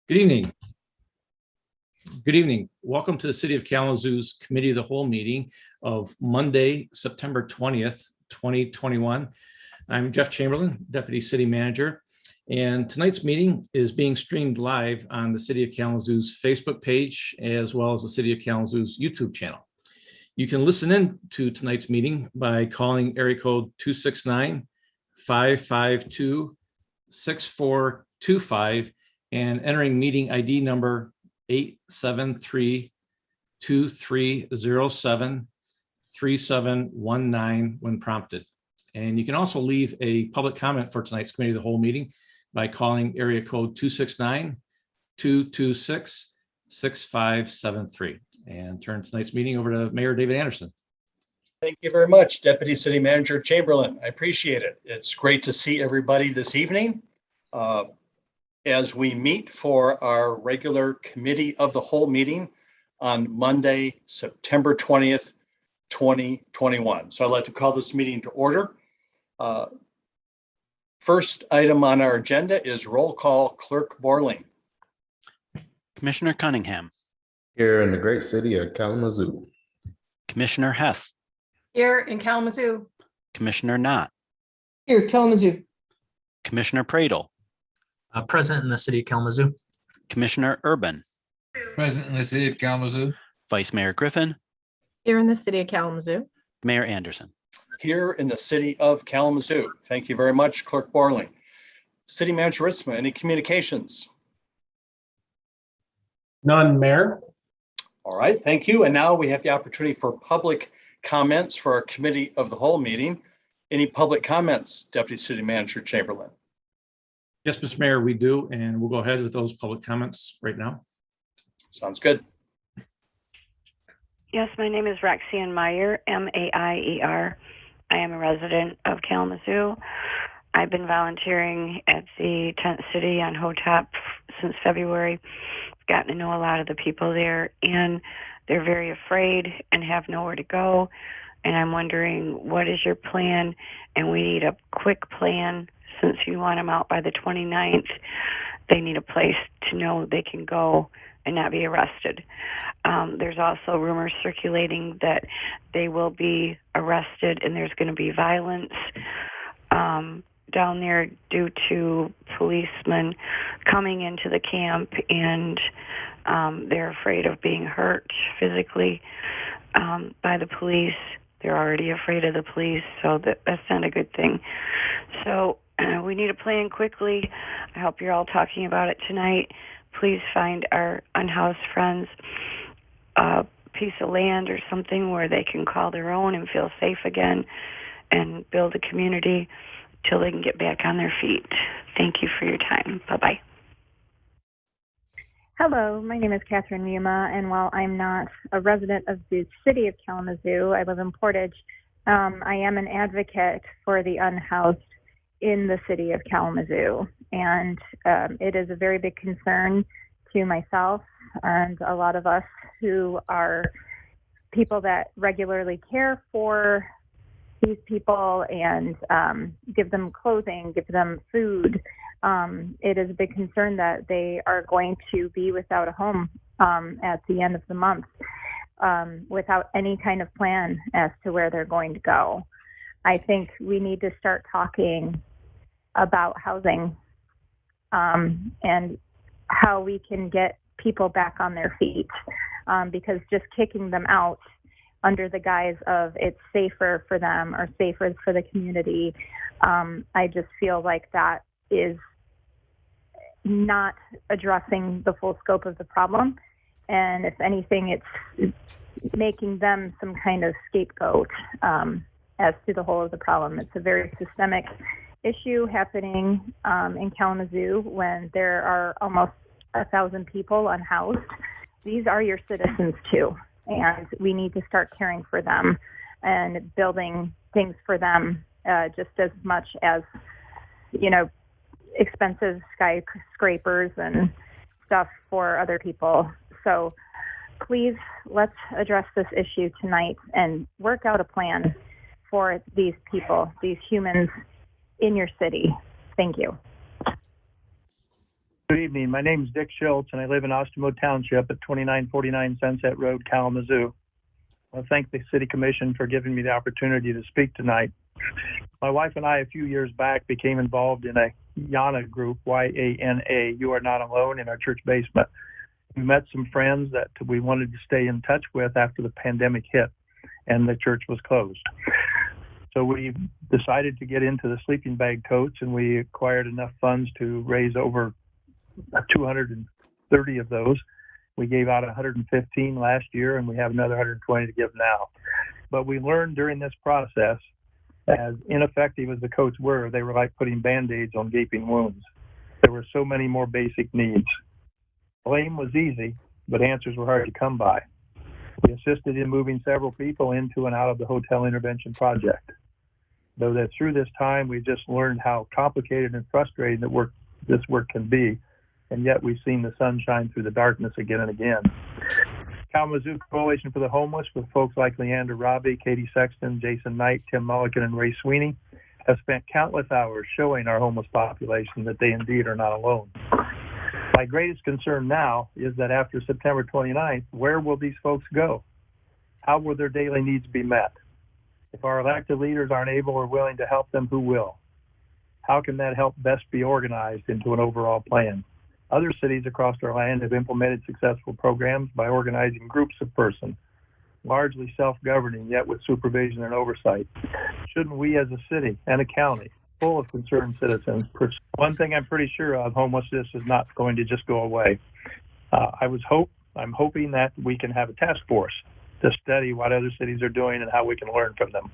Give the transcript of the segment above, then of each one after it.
Good evening. Good evening. Welcome to the City of Kalamazoo's Committee of the Whole meeting of Monday, September 20th, 2021. I'm Jeff Chamberlain, Deputy City Manager, and tonight's meeting is being streamed live on the City of Kalamazoo's Facebook page, as well as the City of Kalamazoo's YouTube channel. You can listen in to tonight's meeting by calling area code 269-552-6425 and entering meeting ID number 873-2307-3719 when prompted. And you can also leave a public comment for tonight's Committee of the Whole meeting by calling area code 269-226-6573. And turn tonight's meeting over to Mayor David Anderson. Thank you very much, Deputy City Manager Chamberlain. I appreciate it. It's great to see everybody this evening as we meet for our regular Committee of the Whole meeting on Monday, September 20th, 2021. So I'd like to call this meeting to order. First item on our agenda is roll call. Clerk Borling. Commissioner Cunningham. Here in the great city of Kalamazoo. Commissioner Hess. Here in Kalamazoo. Commissioner Knott. Here, Kalamazoo. Commissioner Pradle. Present in the city of Kalamazoo. Commissioner Urban. Present in the city of Kalamazoo. Vice Mayor Griffin. Here in the city of Kalamazoo. Mayor Anderson. Here in the city of Kalamazoo. Thank you very much, Clerk Borling. City Manager Ritzma, any communications? None, Mayor. All right, thank you. And now we have the opportunity for public comments for our Committee of the Whole meeting. Any public comments, Deputy City Manager Chamberlain? Yes, Mr. Mayor, we do, and we'll go ahead with those public comments right now. Sounds good. Yes, my name is Roxanne Meyer, M-A-I-E-R. I am a resident of Kalamazoo. I've been volunteering at the Tent City on Hotep since February. I've gotten to know a lot of the people there, and they're very afraid and have nowhere to go. And I'm wondering, what is your plan? And we need a quick plan. Since you want them out by the 29th, they need a place to know they can go and not be arrested. There's also rumors circulating that they will be arrested and there's going to be violence down there due to policemen coming into the camp, and they're afraid of being hurt physically by the police. They're already afraid of the police, so that's not a good thing. So we need a plan quickly. I hope you're all talking about it tonight. Please find our unhoused friends a piece of land or something where they can call their own and feel safe again and build a community till they can get back on their feet. Thank you for your time. Bye-bye. Hello, my name is Catherine Mumma, and while I'm not a resident of the city of Kalamazoo, I live in Portage. I am an advocate for the unhoused in the city of Kalamazoo, and it is a very big concern to myself and a lot of us who are people that regularly care for these people and give them clothing, give them food. It is a big concern that they are going to be without a home at the end of the month without any kind of plan as to where they're going to go. I think we need to start talking about housing and how we can get people back on their feet, because just kicking them out under the guise of it's safer for them or safer for the community, I just feel like that is not addressing the full scope of the problem. And if anything, it's making them some kind of scapegoat as to the whole of the problem. It's a very systemic issue happening in Kalamazoo when there are almost 1,000 people unhoused. These are your citizens too, and we need to start caring for them and building things for them just as much as, you know, expensive skyscrapers and stuff for other people. So please, let's address this issue tonight and work out a plan for these people, these humans in your city. Thank you. Good evening. My name is Dick Schultz, and I live in Ostemo Township at 2949 Sunset Road, Kalamazoo. I thank the City Commission for giving me the opportunity to speak tonight. My wife and I, a few years back, became involved in a YANA group, Y-A-N-A, You Are Not Alone, in our church basement. We met some friends that we wanted to stay in touch with after the pandemic hit and the church was closed. So we decided to get into the sleeping bag totes, and we acquired enough funds to raise over 230 of those. We gave out 115 last year, and we have another 120 to give now. But we learned during this process, as ineffective as the coats were, they were like putting Band-Aids on gaping wounds. There were so many more basic needs. Blame was easy, but answers were hard to come by. We assisted in moving several people into and out of the hotel intervention project. Though that through this time, we just learned how complicated and frustrating this work can be, and yet we've seen the sun shine through the darkness again and again. Kalamazoo Coalition for the Homeless, with folks like Leander Robbie, Katie Sexton, Jason Knight, Tim Mulligan, and Ray Sweeney, have spent countless hours showing our homeless population that they indeed are not alone. My greatest concern now is that after September 29th, where will these folks go? How will their daily needs be met? If our elected leaders aren't able or willing to help them, who will? How can that help best be organized into an overall plan? Other cities across our land have implemented successful programs by organizing groups of persons, largely self-governing, yet with supervision and oversight. Shouldn't we as a city and a county full of concerned citizens? One thing I'm pretty sure of, homelessness is not going to just go away. I'm hoping that we can have a task force to study what other cities are doing and how we can learn from them.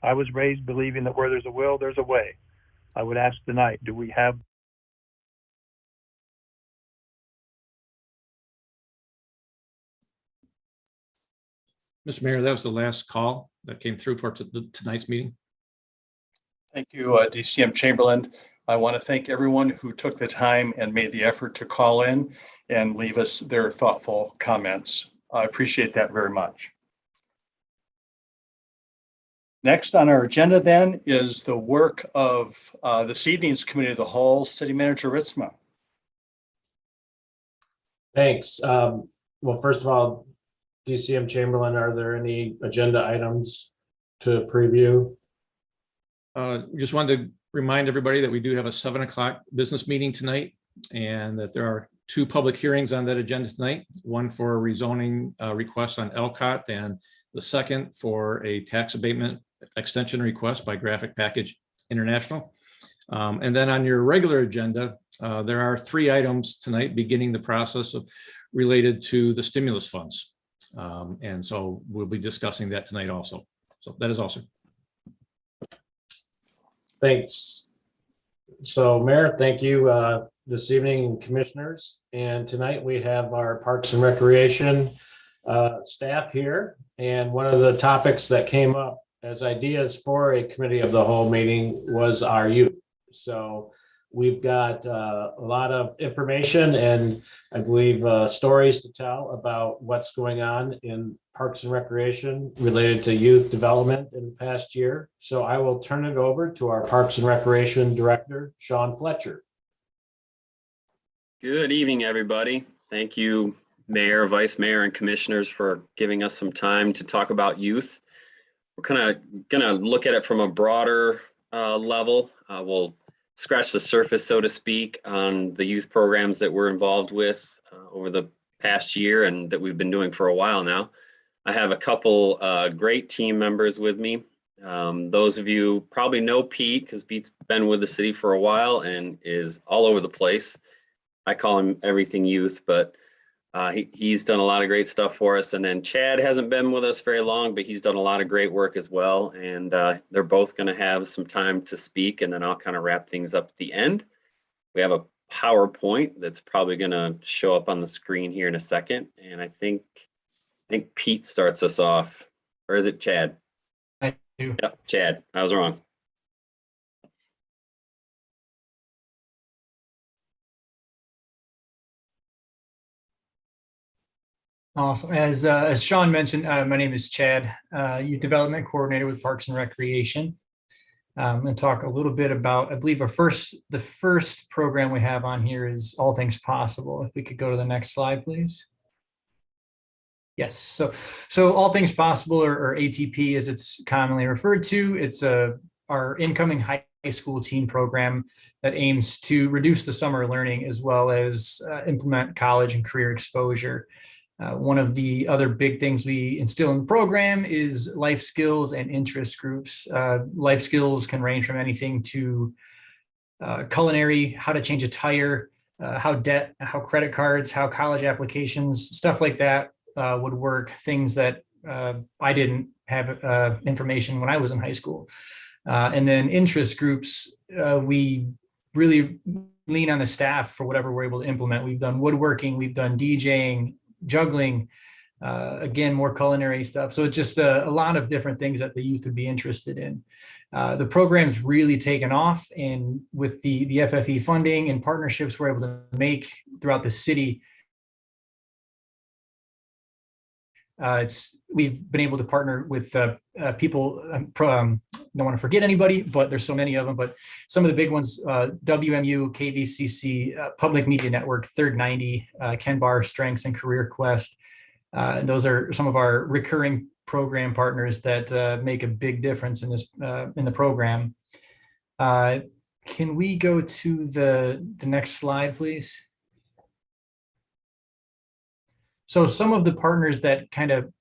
I was raised believing that where there's a will, there's a way. I would ask tonight, do we have Mr. Mayor, that was the last call that came through for tonight's meeting. Thank you, DCM Chamberlain. I want to thank everyone who took the time and made the effort to call in and leave us their thoughtful comments. I appreciate that very much. Next on our agenda then is the work of this evening's Committee of the Whole, City Manager Ritzma. Thanks. Well, first of all, DCM Chamberlain, are there any agenda items to preview? Just wanted to remind everybody that we do have a 7 o'clock business meeting tonight, and that there are 2 public hearings on that agenda tonight, one for a rezoning request on Elcott, and the second for a tax abatement extension request by Graphic Package International. And then on your regular agenda, there are 3 items tonight beginning the process of related to the stimulus funds. And so we'll be discussing that tonight also. So that is also. Thanks. So Mayor, thank you this evening, commissioners. And tonight we have our Parks and Recreation staff here. And one of the topics that came up as ideas for a committee of the whole meeting was our youth. So we've got a lot of information and I believe stories to tell about what's going on in Parks and Recreation related to youth development in the past year. So I will turn it over to our Parks and Recreation Director, Sean Fletcher. Good evening, everybody. Thank you, Mayor, Vice Mayor, and Commissioners for giving us some time to talk about youth. We're kind of going to look at it from a broader level. We'll scratch the surface, so to speak, on the youth programs that we're involved with over the past year and that we've been doing for a while now. I have a couple great team members with me. Those of you probably know Pete because Pete's been with the city for a while and is all over the place. I call him everything youth, but he's done a lot of great stuff for us. And then Chad hasn't been with us very long, but he's done a lot of great work as well. And they're both going to have some time to speak, and then I'll kind of wrap things up at the end. We have a PowerPoint that's probably going to show up on the screen here in a second. And I think Pete starts us off, or is it Chad? I do. Yep, Chad. I was wrong. Awesome. As Sean mentioned, my name is Chad, Youth Development Coordinator with Parks and Recreation. And talk a little bit about, I believe the first program we have on here is All Things Possible. If we could go to the next slide, please. Yes, so All Things Possible, or ATP as it's commonly referred to, it's our incoming high school teen program that aims to reduce the summer learning as well as implement college and career exposure. One of the other big things we instill in the program is life skills and interest groups. Life skills can range from anything to culinary, how to change a tire, how debt, how credit cards, how college applications, stuff like that would work, things that I didn't have information when I was in high school. And then interest groups, we really lean on the staff for whatever we're able to implement. We've done woodworking, we've done DJing, juggling, again, more culinary stuff. So it's just a lot of different things that the youth would be interested in. The program's really taken off, and with the FFE funding and partnerships we're able to make throughout the city, we've been able to partner with people. Don't want to forget anybody, but there's so many of them. But some of the big ones: WMU, KVCC, Public Media Network, Third 90, Ken Barr, Strengths and Career Quest. Those are some of our recurring program partners that make a big difference in this in the program. Can we go to the next slide, please? So some of the partners that kind of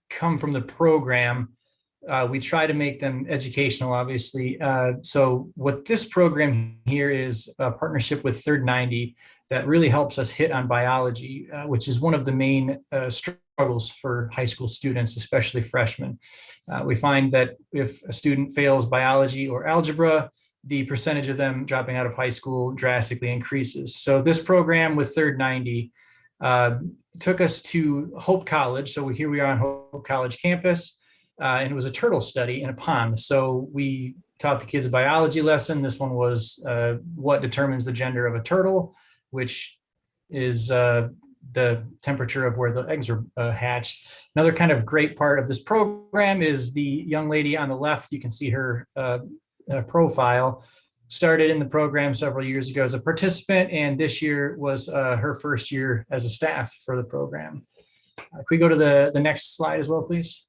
come from the program, we try to make them educational, obviously. So what this program here is a partnership with Third 90 that really helps us hit on biology, which is one of the main struggles for high school students, especially freshmen. We find that if a student fails biology or algebra, the percentage of them dropping out of high school drastically increases. So this program with Third 90 took us to Hope College. So here we are on Hope College campus, and it was a turtle study in a pond. So we taught the kids a biology lesson. This one was what determines the gender of a turtle, which is the temperature of where the eggs are hatched. Another kind of great part of this program is the young lady on the left. You can see her profile. Started in the program several years ago as a participant, and this year was her first year as a staff for the program. Can we go to the next slide as well, please?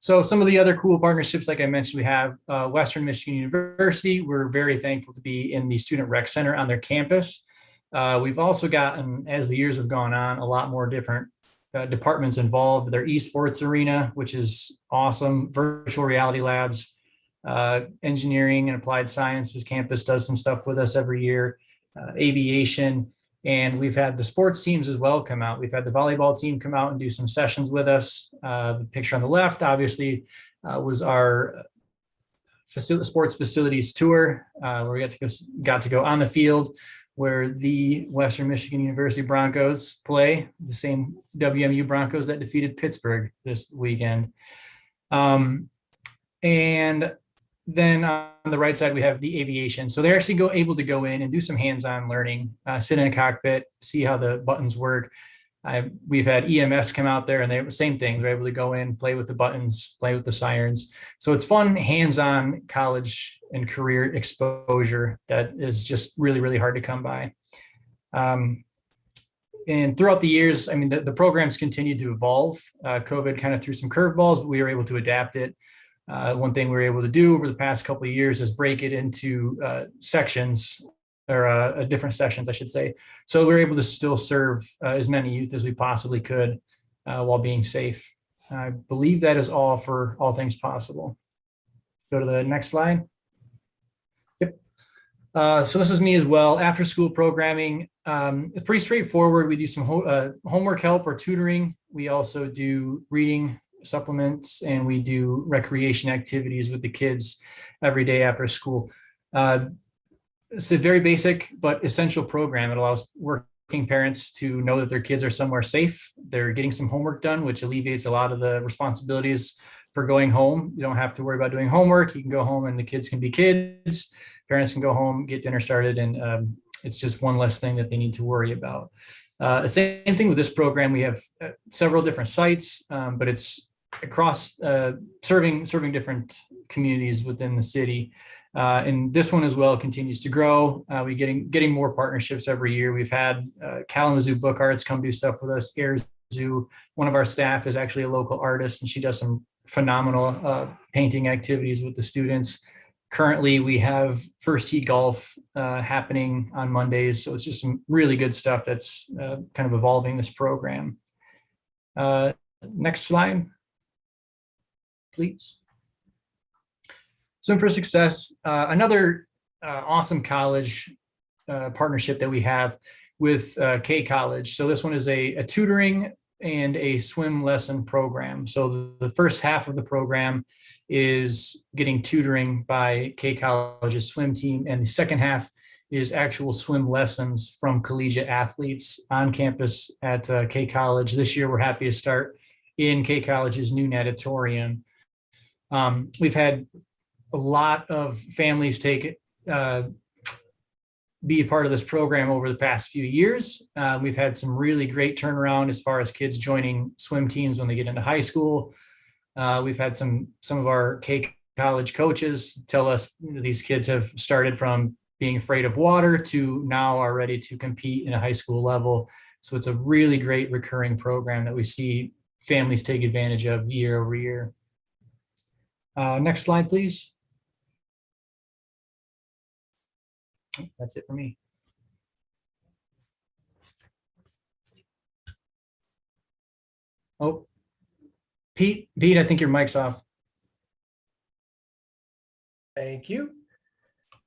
So some of the other cool partnerships, like I mentioned, we have Western Michigan University. We're very thankful to be in the Student Rec Center on their campus. We've also gotten, as the years have gone on, a lot more different departments involved. Their esports arena, which is awesome, virtual reality labs, engineering and applied sciences campus does some stuff with us every year, aviation, and we've had the sports teams as well come out. We've had the volleyball team come out and do some sessions with us. The picture on the left, obviously, was our sports facilities tour, where we got to go on the field where the Western Michigan University Broncos play, the same WMU Broncos that defeated Pittsburgh this weekend. And then on the right side, we have the aviation. So they're actually able to go in and do some hands-on learning, sit in a cockpit, see how the buttons work. We've had EMS come out there, and they same thing. They're able to go in, play with the buttons, play with the sirens. So it's fun, hands-on college and career exposure that is just really, really hard to come by. And throughout the years, I mean, the programs continued to evolve. COVID kind of threw some curveballs, but we were able to adapt it. One thing we were able to do over the past couple of years is break it into sections, or different sessions, I should say. So we were able to still serve as many youth as we possibly could while being safe. I believe that is all for All Things Possible. Go to the next slide. Yep. So this is me as well. After school programming, pretty straightforward. We do some homework help or tutoring. We also do reading supplements, and we do recreation activities with the kids every day after school. It's a very basic but essential program. It allows working parents to know that their kids are somewhere safe. They're getting some homework done, which alleviates a lot of the responsibilities for going home. You don't have to worry about doing homework. You can go home and the kids can be kids. Parents can go home, get dinner started, and it's just one less thing that they need to worry about. Same thing with this program. We have several different sites, but it's across serving different communities within the city. And this one as well continues to grow. We're getting more partnerships every year. We've had Kalamazoo Book Arts come do stuff with us. Zoo, one of our staff is actually a local artist, and she does some phenomenal painting activities with the students. Currently, we have First Tee Golf happening on Mondays, so it's just some really good stuff that's kind of evolving this program. Next slide, please. Swim for Success, another awesome college partnership that we have with K College. So this one is a tutoring and a swim lesson program. So the first half of the program is getting tutoring by K College's swim team, and the second half is actual swim lessons from collegiate athletes on campus at K College. This year, we're happy to start in K College's new natatorium. We've had a lot of families take be a part of this program over the past few years. We've had some really great turnaround as far as kids joining swim teams when they get into high school. We've had some of our K College coaches tell us these kids have started from being afraid of water to now are ready to compete in a high school level. So it's a really great recurring program that we see families take advantage of year over year. Next slide, please. That's it for me. Oh, Pete, I think your mic's off. Thank you.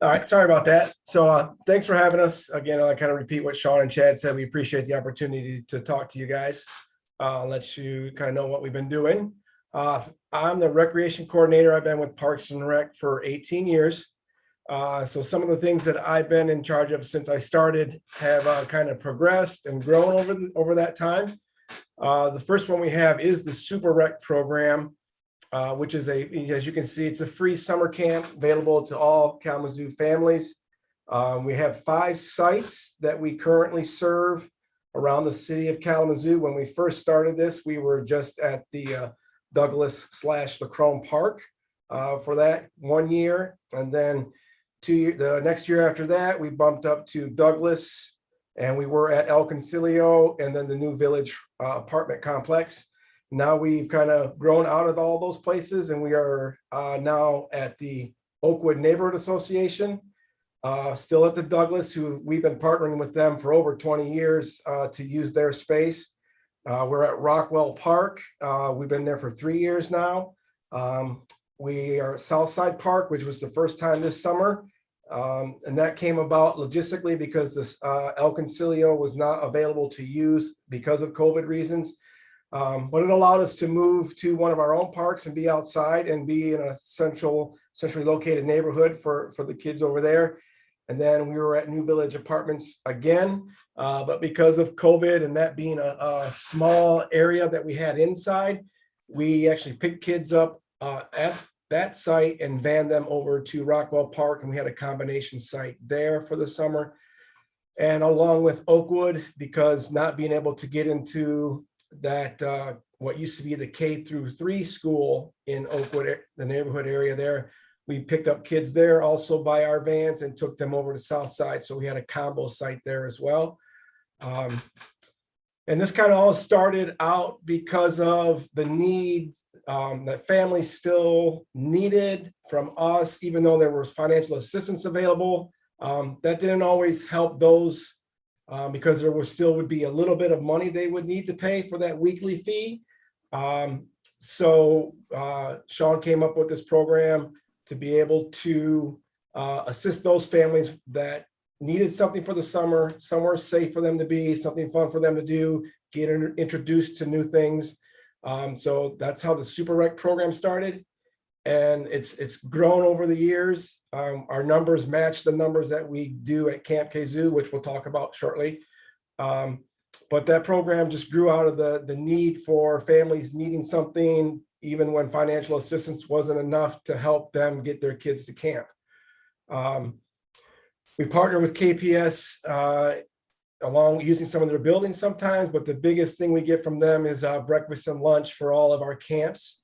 All right, sorry about that. So thanks for having us. Again, I'll kind of repeat what Sean and Chad said. We appreciate the opportunity to talk to you guys. I'll let you kind of know what we've been doing. I'm the recreation coordinator. I've been with Parks and Rec for 18 years. So some of the things that I've been in charge of since I started have kind of progressed and grown over that time. The first one we have is the Super Rec program, which is as you can see, it's a free summer camp available to all Kalamazoo families. We have 5 sites that we currently serve around the city of Kalamazoo. When we first started this, we were just at the Douglas/Lacrone Park for that 1 year. And then the next year after that, we bumped up to Douglas, and we were at El Concilio and then the New Village apartment complex. Now we've kind of grown out of all those places, and we are now at the Oakwood Neighborhood Association, still at the Douglas, who we've been partnering with them for over 20 years to use their space. We're at Rockwell Park. We've been there for 3 years now. We are at Southside Park, which was the first time this summer. And that came about logistically because this El Concilio was not available to use because of COVID reasons. But it allowed us to move to one of our own parks and be outside and be in a centrally located neighborhood for the kids over there. And then we were at New Village Apartments again, but because of COVID and that being a small area that we had inside, we actually picked kids up at that site and van them over to Rockwell Park, and we had a combination site there for the summer. And along with Oakwood, because not being able to get into that what used to be the K-3 school in Oakwood, the neighborhood area there, we picked up kids there also by our vans and took them over to Southside. So we had a combo site there as well. And this kind of all started out because of the need that families still needed from us, even though there was financial assistance available. That didn't always help those because there would be a little bit of money they would need to pay for that weekly fee. So Sean came up with this program to be able to assist those families that needed something for the summer, somewhere safe for them to be, something fun for them to do, get introduced to new things. So that's how the Super Rec program started. And it's grown over the years. Our numbers match the numbers that we do at Camp Kazoo, which we'll talk about shortly. But that program just grew out of the need for families needing something, even when financial assistance wasn't enough to help them get their kids to camp. We partner with KPS along using some of their buildings sometimes, but the biggest thing we get from them is breakfast and lunch for all of our camps.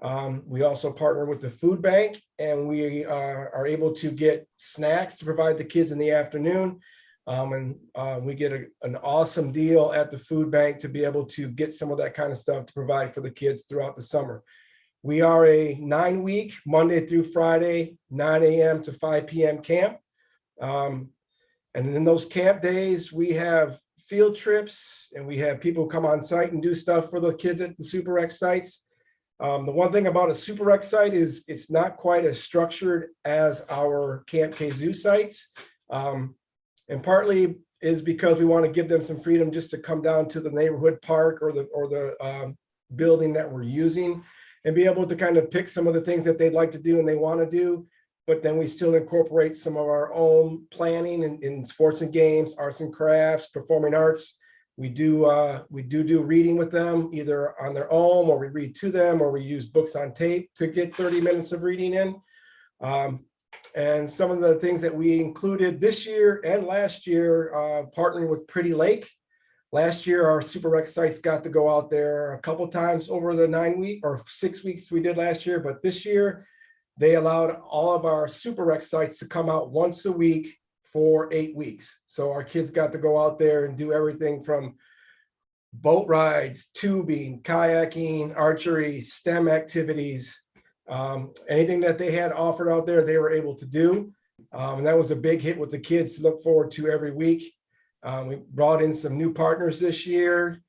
We also partner with the food bank, and we are able to get snacks to provide the kids in the afternoon. We get an awesome deal at the food bank to be able to get some of that kind of stuff to provide for the kids throughout the summer. We are a 9-week, Monday through Friday, 9 a.m. to 5 p.m. camp. And in those camp days, we have field trips, and we have people come on site and do stuff for the kids at the Super Rec sites. The one thing about a Super Rec site is it's not quite as structured as our Camp Kazoo sites. And partly is because we want to give them some freedom just to come down to the neighborhood park or the building that we're using and be able to kind of pick some of the things that they'd like to do and they want to do. But then we still incorporate some of our own planning in sports and games, arts and crafts, performing arts. We do reading with them either on their own, or we read to them, or we use books on tape to get 30 minutes of reading in. And some of the things that we included this year and last year, partnering with Pretty Lake. Last year, our Super Rec sites got to go out there a couple times over the 9 week or 6 weeks we did last year. But this year, they allowed all of our Super Rec sites to come out once a week for 8 weeks. So our kids got to go out there and do everything from boat rides, tubing, kayaking, archery, STEM activities. Anything that they had offered out there, they were able to do. And that was a big hit with the kids to look forward to every week. We brought in some new partners this year.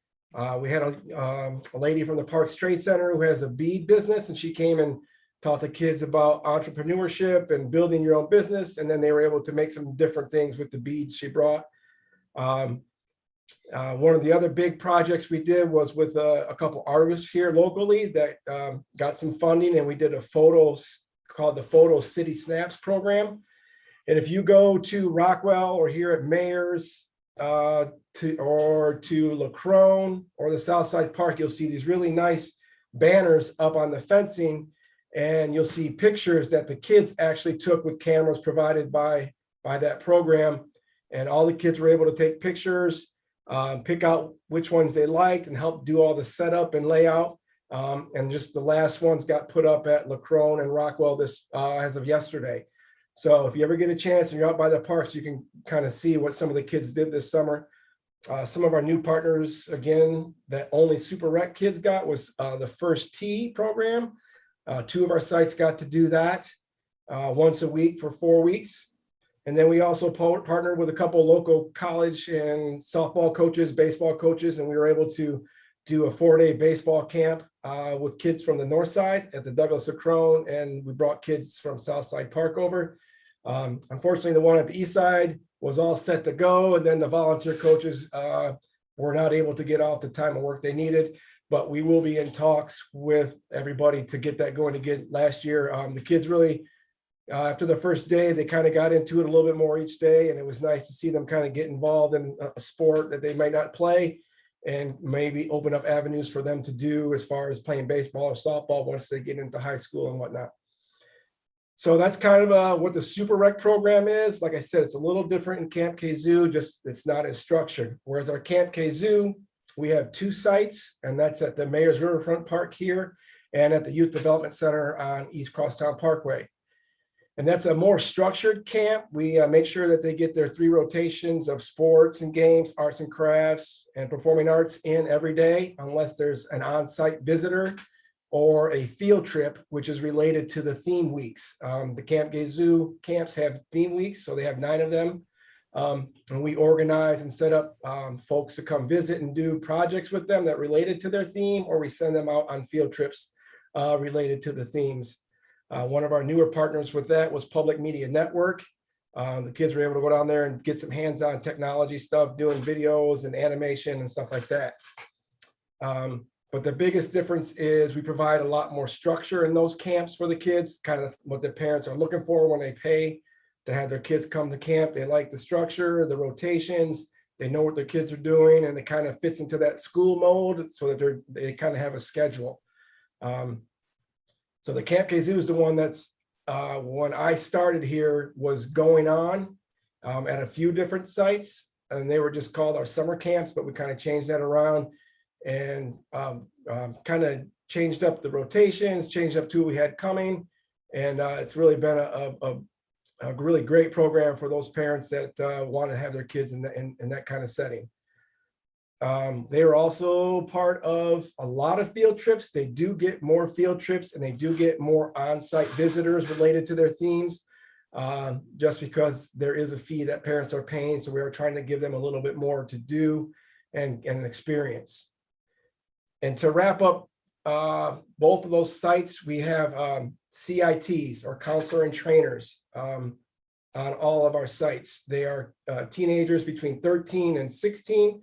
We had a lady from the Parks Trade Center who has a bead business, and she came and taught the kids about entrepreneurship and building your own business. And then they were able to make some different things with the beads she brought. One of the other big projects we did was with a couple artists here locally that got some funding, and we did a photos called the Photo City Snaps program. And if you go to Rockwell or here at Mayor's to Lacrone or the Southside Park, you'll see these really nice banners up on the fencing, and you'll see pictures that the kids actually took with cameras provided by that program. And all the kids were able to take pictures, pick out which ones they liked, and help do all the setup and layout. And just the last ones got put up at Lacrone and Rockwell this as of yesterday. So if you ever get a chance and you're out by the parks, you can kind of see what some of the kids did this summer. Some of our new partners, again, that only Super Rec kids got was the First Tee program. 2 of our sites got to do that once a week for 4 weeks. And then we also partnered with a couple local college and softball coaches, baseball coaches, and we were able to do a 4-day baseball camp with kids from the north side at the Douglas Lacrone, and we brought kids from Southside Park over. Unfortunately, the one at the east side was all set to go, and then the volunteer coaches were not able to get off the time of work they needed. But we will be in talks with everybody to get that going again. Last year, the kids really, after the first day, they kind of got into it a little bit more each day, and it was nice to see them kind of get involved in a sport that they might not play, and maybe open up avenues for them to do as far as playing baseball or softball once they get into high school and whatnot. So that's kind of what the Super Rec program is. Like I said, it's a little different in Camp Kazoo, just it's not as structured. Whereas our Camp Kazoo, we have 2 sites, and that's at the Mayor's Riverfront Park here and at the Youth Development Center on East Crosstown Parkway. And that's a more structured camp. We make sure that they get their 3 rotations of sports and games, arts and crafts, and performing arts in every day, unless there's an on-site visitor or a field trip, which is related to the theme weeks. The Camp Kazoo camps have theme weeks, so they have 9 of them. And we organize and set up folks to come visit and do projects with them that related to their theme, or we send them out on field trips related to the themes. One of our newer partners with that was Public Media Network. The kids were able to go down there and get some hands-on technology stuff, doing videos and animation and stuff like that. But the biggest difference is we provide a lot more structure in those camps for the kids, kind of what the parents are looking for when they pay to have their kids come to camp. They like the structure, the rotations, they know what their kids are doing, and it kind of fits into that school mode so that they kind of have a schedule. So the Camp Kazoo is the one that's, when I started here, was going on at a few different sites, and they were just called our summer camps, but we kind of changed that around and kind of changed up the rotations, changed up who we had coming. And it's really been a really great program for those parents that want to have their kids in that kind of setting. They were also part of a lot of field trips. They do get more field trips and they do get more on-site visitors related to their themes, just because there is a fee that parents are paying. So we are trying to give them a little bit more to do and an experience. And to wrap up both of those sites, we have CITs, or counselor and trainers, on all of our sites. They are teenagers between 13 and 16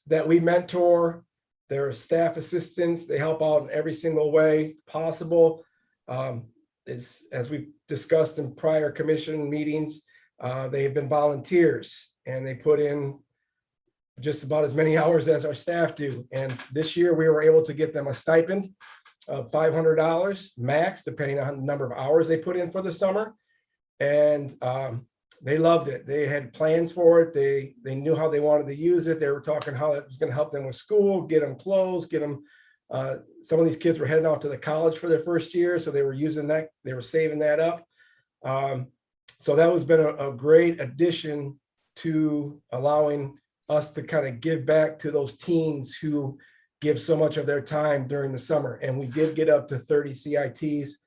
that we mentor. They're staff assistants. They help out in every single way possible. As we've discussed in prior commission meetings, they have been volunteers and they put in just about as many hours as our staff do. And this year we were able to get them a stipend of $500 max, depending on the number of hours they put in for the summer. And they loved it. They had plans for it. They knew how they wanted to use it. They were talking how it was going to help them with school, get them clothes, get them. Some of these kids were heading out to the college for their first year, so they were using that. They were saving that up. So that has been a great addition to allowing us to kind of give back to those teens who give so much of their time during the summer. And we did get up to 30 CITs.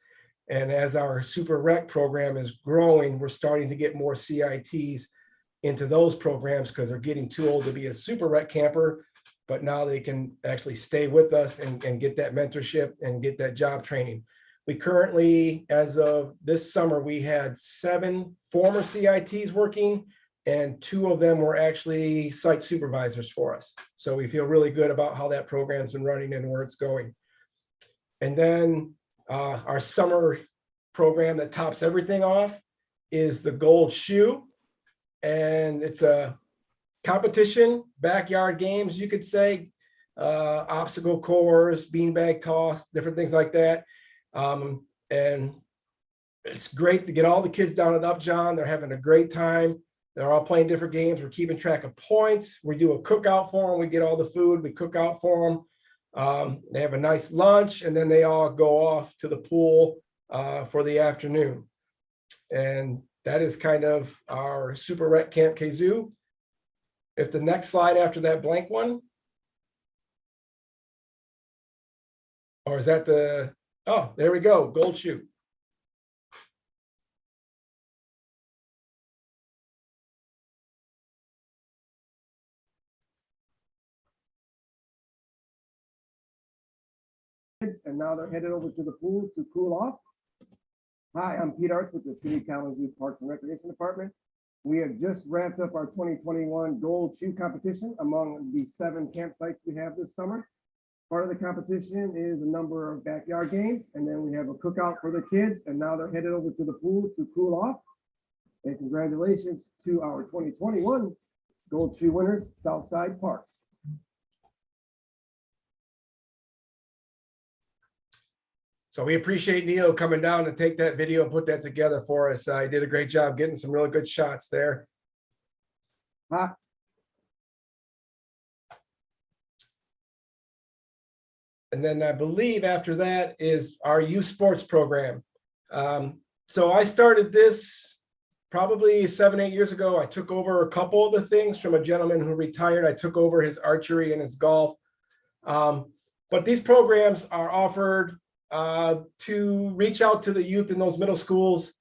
And as our Super Rec program is growing, we're starting to get more CITs into those programs because they're getting too old to be a Super Rec camper, but now they can actually stay with us and get that mentorship and get that job training. We currently, as of this summer, we had 7 former CITs working, and 2 of them were actually site supervisors for us. So we feel really good about how that program's been running and where it's going. And then our summer program that tops everything off is the Gold Shoe. And it's a competition, backyard games, you could say, obstacle course, beanbag toss, different things like that. And it's great to get all the kids down at Upjohn. They're having a great time. They're all playing different games. We're keeping track of points. We do a cookout for them. We get all the food. We cook out for them. They have a nice lunch, and then they all go off to the pool for the afternoon. And that is kind of our Super Rec Camp Kazoo. If the next slide after that blank one, or is that the, oh, there we go, Gold Shoe. And now they're headed over to the pool to cool off. Hi, I'm Pete Arts with the City of Kalamazoo Parks and Recreation Department. We have just wrapped up our 2021 Gold Shoe competition among the 7 campsites we have this summer. Part of the competition is a number of backyard games, and then we have a cookout for the kids, and now they're headed over to the pool to cool off. And congratulations to our 2021 Gold Shoe winners, Southside Park. So we appreciate Neil coming down to take that video and put that together for us. He did a great job getting some really good shots there. And then I believe after that is our youth sports program. So I started this probably 7, 8 years ago. I took over a couple of the things from a gentleman who retired. I took over his archery and his golf. But these programs are offered to reach out to the youth in those middle schools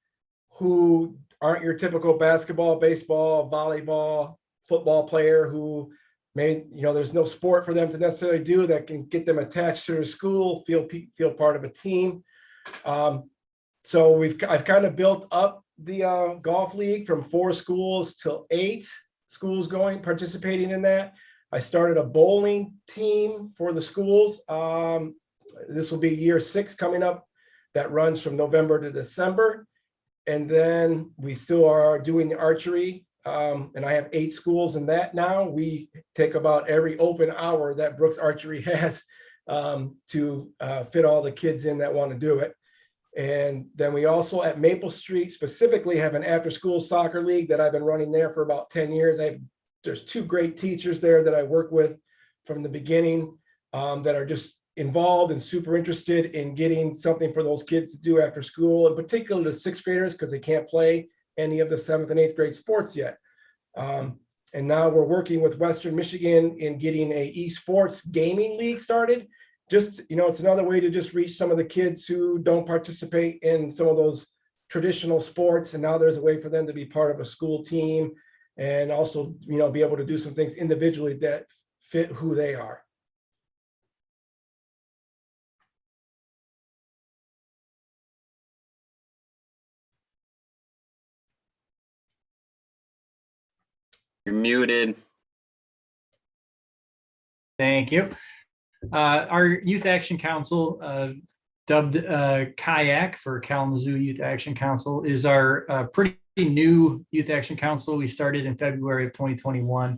who aren't your typical basketball, baseball, volleyball, football player who may, there's no sport for them to necessarily do that can get them attached to their school, feel part of a team. So I've kind of built up the golf league from 4 schools to 8 schools participating in that. I started a bowling team for the schools. This will be year 6 coming up that runs from November to December. And then we still are doing the archery. And I have 8 schools in that now. We take about every open hour that Brooks Archery has to fit all the kids in that want to do it. And then we also at Maple Street specifically have an after-school soccer league that I've been running there for about 10 years. There's 2 great teachers there that I work with from the beginning that are just involved and super interested in getting something for those kids to do after school, in particular the sixth graders, because they can't play any of the seventh and eighth grade sports yet. And now we're working with Western Michigan in getting a esports gaming league started. Just, it's another way to just reach some of the kids who don't participate in some of those traditional sports. And now there's a way for them to be part of a school team and also, be able to do some things individually that fit who they are. You're muted. Thank you. Our Youth Action Council, dubbed Kayak for Kalamazoo Youth Action Council, is our pretty new Youth Action Council. We started in February of 2021.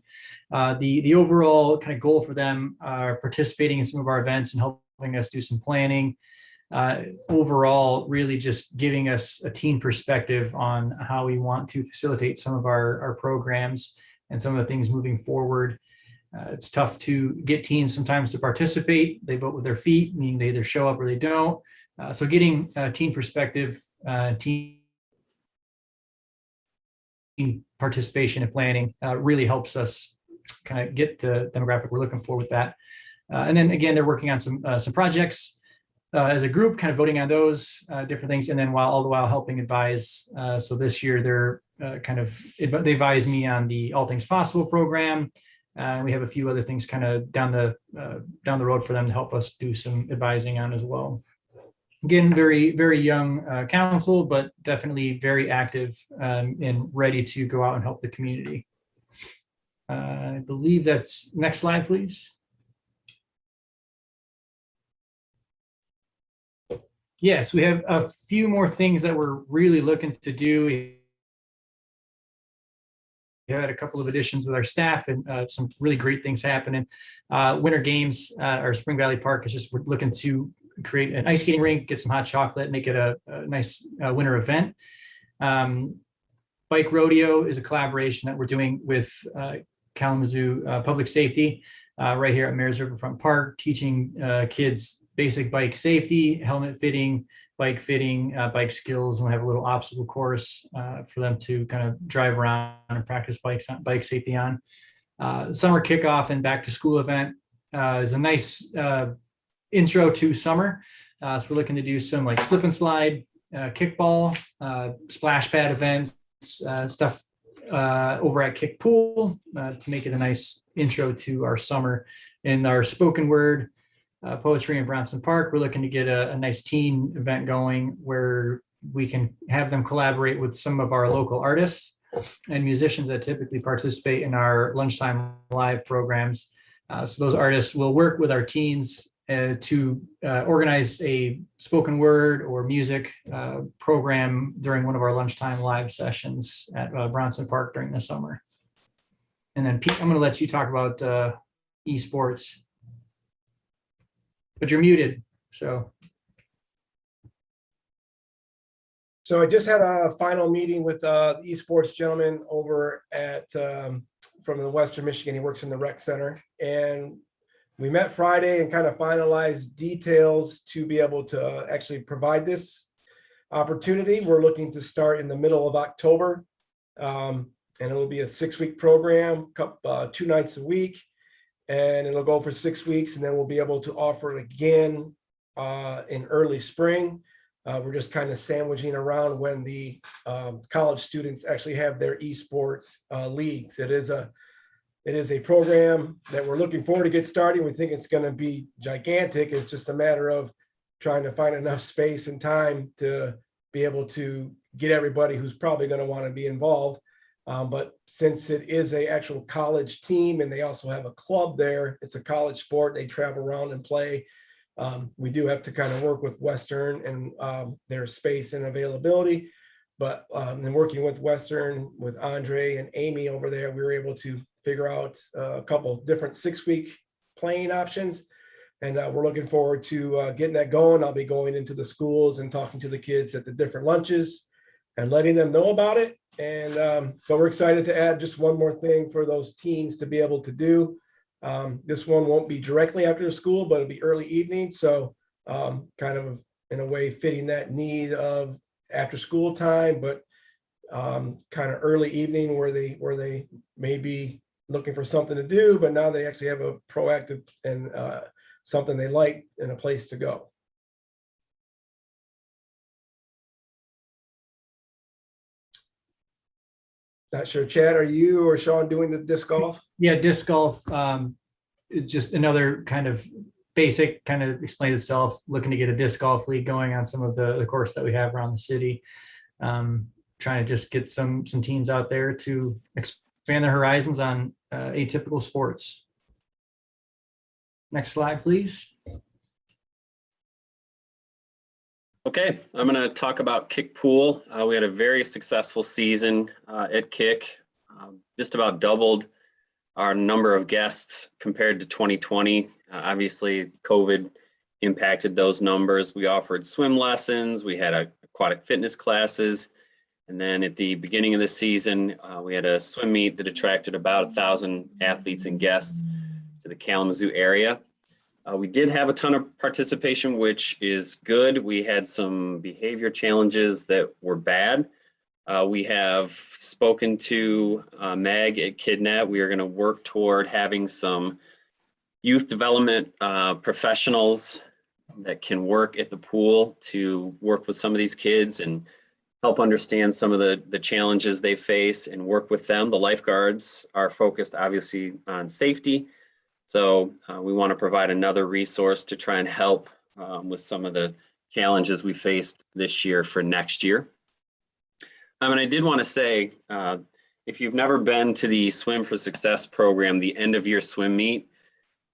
The overall kind of goal for them are participating in some of our events and helping us do some planning. Overall, really just giving us a teen perspective on how we want to facilitate some of our programs and some of the things moving forward. It's tough to get teens sometimes to participate. They vote with their feet, meaning they either show up or they don't. So getting teen perspective, teen participation and planning really helps us kind of get the demographic we're looking for with that. And then again, they're working on some projects as a group, kind of voting on those different things, and then all the while helping advise. So this year they're they advise me on the All Things Possible program. We have a few other things kind of down the road for them to help us do some advising on as well. Again, very, very young council, but definitely very active and ready to go out and help the community. I believe that's next slide, please. Yes, we have a few more things that we're really looking to do. We had a couple of additions with our staff and some really great things happening. Winter Games, our Spring Valley Park is just, we're looking to create an ice skating rink, get some hot chocolate, make it a nice winter event. Bike Rodeo is a collaboration that we're doing with Kalamazoo Public Safety right here at Mayor's Riverfront Park, teaching kids basic bike safety, helmet fitting, bike bike skills, and we have a little obstacle course for them to kind of drive around and practice bike safety on. Summer kickoff and back to school event is a nice intro to summer. So we're looking to do some like slip and slide, kickball, splash pad events, stuff over at Kick Pool to make it a nice intro to our summer. In our spoken word, poetry in Bronson Park, we're looking to get a nice teen event going where we can have them collaborate with some of our local artists and musicians that typically participate in our lunchtime live programs. So those artists will work with our teens to organize a spoken word or music program during one of our lunchtime live sessions at Bronson Park during the summer. And then Pete, I'm going to let you talk about esports. But you're muted, so. So I just had a final meeting with the esports gentleman over at from the Western Michigan. He works in the rec center, and we met Friday and kind of finalized details to be able to actually provide this opportunity. We're looking to start in the middle of October, and it will be a 6-week program, 2 nights a week. And it'll go for 6 weeks, and then we'll be able to offer it again in early spring. We're just kind of sandwiching around when the college students actually have their esports leagues. It is a program that we're looking forward to get starting. We think it's going to be gigantic. It's just a matter of trying to find enough space and time to be able to get everybody who's probably going to want to be involved. But since it is a actual college team and they also have a club there, it's a college sport, they travel around and play. We do have to kind of work with Western and their space and availability. But in working with Western, with Andre and Amy over there, we were able to figure out a couple different 6-week playing options. And we're looking forward to getting that going. I'll be going into the schools and talking to the kids at the different lunches and letting them know about it. And but we're excited to add just one more thing for those teens to be able to do. This one won't be directly after the school, but it'll be early evening. So kind of in a way fitting that need of after school time, but kind of early evening where they may be looking for something to do, but now they actually have a proactive and something they like and a place to go. Not sure, Chad, are you or Sean doing the disc golf? Yeah, disc golf, it's just another kind of basic, kind of explained itself, looking to get a disc golf league going on some of the course that we have around the city. Trying to just get some teens out there to expand their horizons on atypical sports. Next slide, please. Okay, I'm going to talk about kick pool. We had a very successful season at kick, just about doubled our number of guests compared to 2020. Obviously, COVID impacted those numbers. We offered swim lessons, we had aquatic fitness classes, and then at the beginning of the season, we had a swim meet that attracted about 1,000 athletes and guests to the Kalamazoo area. We did have a ton of participation, which is good. We had some behavior challenges that were bad. We have spoken to Meg at KidNet. We are going to work toward having some youth development professionals that can work at the pool to work with some of these kids and help understand some of the challenges they face and work with them. The lifeguards are focused obviously on safety. So we want to provide another resource to try and help with some of the challenges we faced this year for next year. And I did want to say, if you've never been to the Swim for Success program, the end of year swim meet,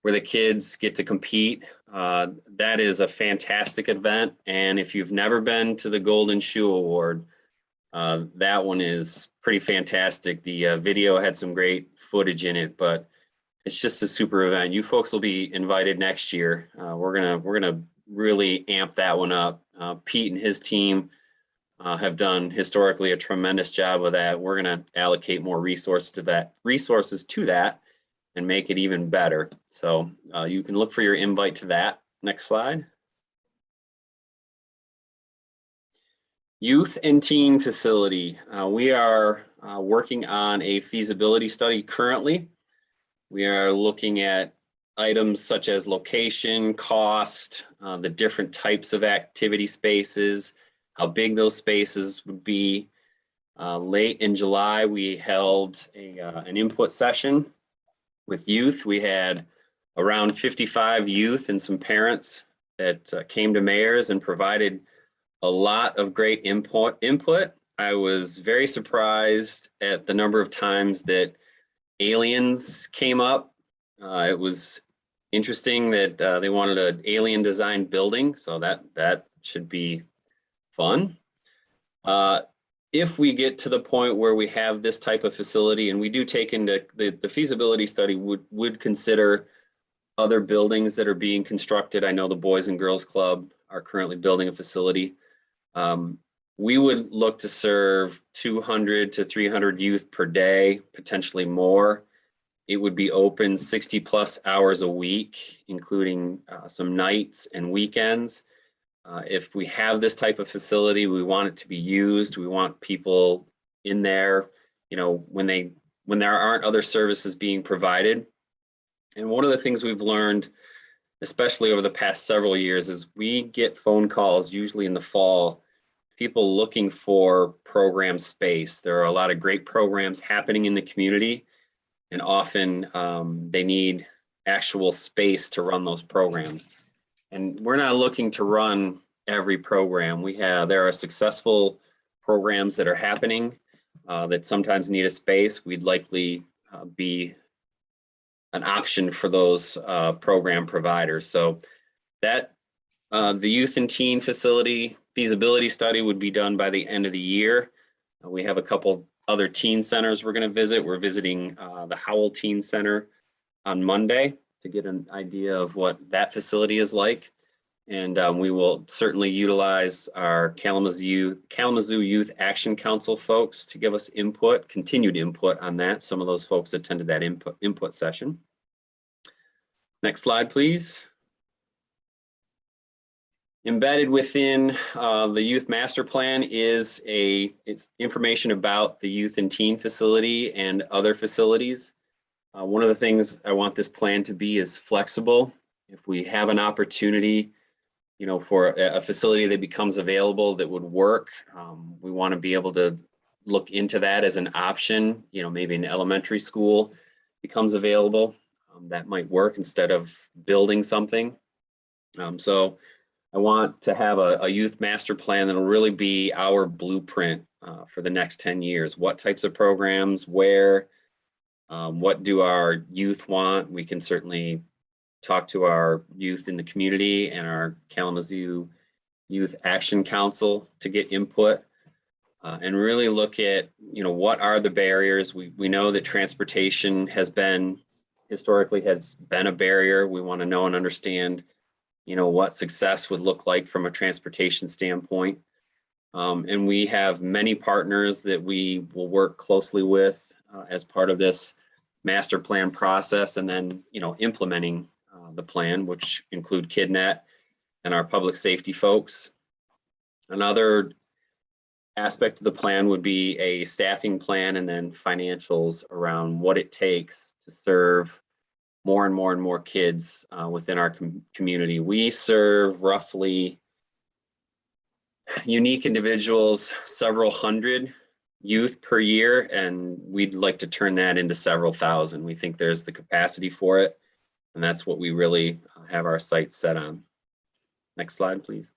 where the kids get to compete, that is a fantastic event. And if you've never been to the Golden Shoe Award, that one is pretty fantastic. The video had some great footage in it, but it's just a super event. You folks will be invited next year. We're gonna really amp that one up. Pete and his team have done historically a tremendous job with that. We're gonna allocate more resources to that and make it even better. So you can look for your invite to that. Next slide. Youth and teen facility. We are working on a feasibility study currently. We are looking at items such as location, cost, the different types of activity spaces, how big those spaces would be. Late in July, we held an input session with youth. We had around 55 youth and some parents that came to mayors and provided a lot of great input. I was very surprised at the number of times that aliens came up. It was interesting that they wanted an alien designed building, so that should be fun. If we get to the point where we have this type of facility, and we do take into the feasibility study would consider other buildings that are being constructed. I know the Boys and Girls Club are currently building a facility. We would look to serve 200 to 300 youth per day, potentially more. It would be open 60 plus hours a week, including some nights and weekends. If we have this type of facility, we want it to be used. We want people in there, when there aren't other services being provided. And one of the things we've learned, especially over the past several years, is we get phone calls usually in the fall, people looking for program space. There are a lot of great programs happening in the community, and often they need actual space to run those programs. And we're not looking to run every program. There are successful programs that are happening that sometimes need a space. We'd likely be an option for those program providers. So that the youth and teen facility feasibility study would be done by the end of the year. We have a couple other teen centers we're going to visit. We're visiting the Howell Teen Center on Monday to get an idea of what that facility is like. And we will certainly utilize our Kalamazoo Youth Action Council folks to give us continued input on that. Some of those folks attended that input session. Next slide, please. Embedded within the youth master plan is it's information about the youth and teen facility and other facilities. One of the things I want this plan to be is flexible. If we have an opportunity, you know, for a facility that becomes available that would work, we want to be able to look into that as an option. You know, maybe an elementary school becomes available, that might work instead of building something. So I want to have a youth master plan that'll really be our blueprint for the next 10 years. What types of programs, where, what do our youth want? We can certainly talk to our youth in the community and our Kalamazoo Youth Action Council to get input and really look at, you know, what are the barriers? We know that transportation historically has been a barrier. We want to know and understand, you know, what success would look like from a transportation standpoint. And we have many partners that we will work closely with as part of this master plan process, and then, you know, implementing the plan, which include KidNet and our public safety folks. Another aspect of the plan would be a staffing plan and then financials around what it takes to serve more and more kids within our community. We serve roughly unique individuals, several hundred youth per year, and we'd like to turn that into several thousand. We think there's the capacity for it, and that's what we really have our sights set on. Next slide, please.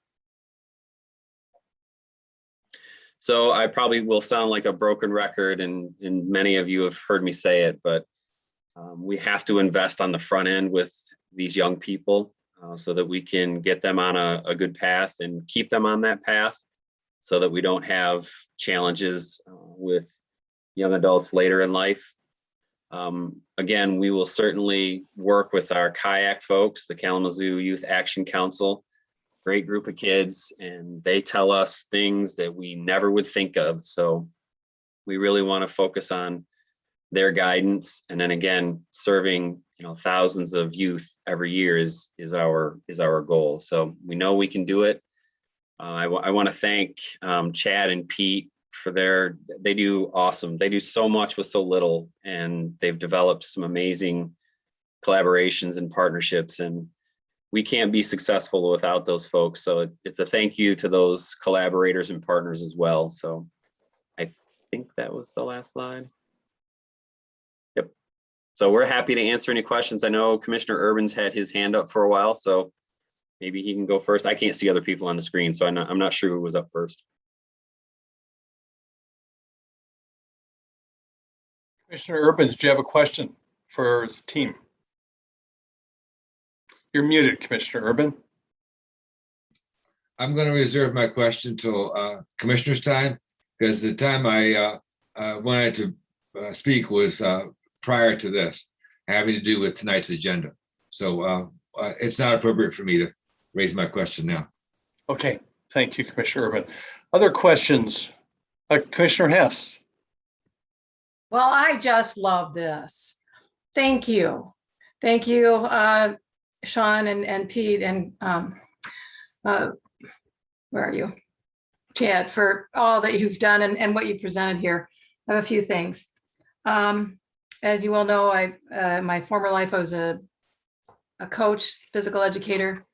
So I probably will sound like a broken record, and many of you have heard me say it, but we have to invest on the front end with these young people so that we can get them on a good path and keep them on that path so that we don't have challenges with young adults later in life. Again, we will certainly work with our kayak folks, the Kalamazoo Youth Action Council, great group of kids, and they tell us things that we never would think of. So we really want to focus on their guidance, and then again, serving, you know, thousands of youth every year is our goal. So we know we can do it. I want to thank Chad and Pete for they do awesome. They do so much with so little, and they've developed some amazing collaborations and partnerships, and we can't be successful without those folks. So it's a thank you to those collaborators and partners as well. So I think that was the last slide. Yep. So we're happy to answer any questions. I know Commissioner Urban's had his hand up for a while, so maybe he can go first. I can't see other people on the screen, so I'm not sure who was up first. Commissioner Urban, do you have a question for the team? You're muted, Commissioner Urban. I'm going to reserve my question till commissioner's time, because the time I wanted to speak was prior to this, having to do with tonight's agenda. So it's not appropriate for me to raise my question now. Okay, thank you, Commissioner Urban. Other questions? Commissioner Hess. Well, I just love this. Thank you. Thank you, Sean and Pete and where are you? Chad, for all that you've done and what you presented here. I have a few things. As you all know, my former life, I was a coach, physical educator,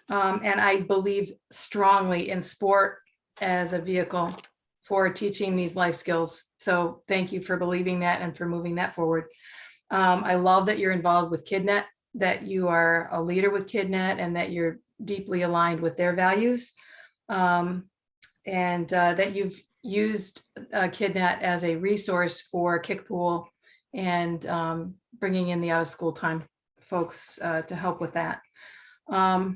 and I believe strongly in sport as a vehicle for teaching these life skills. So thank you for believing that and for moving that forward. I love that you're involved with KidNet, that you are a leader with KidNet, and that you're deeply aligned with their values, and that you've used KidNet as a resource for kickpool and bringing in the out of school time folks to help with that. I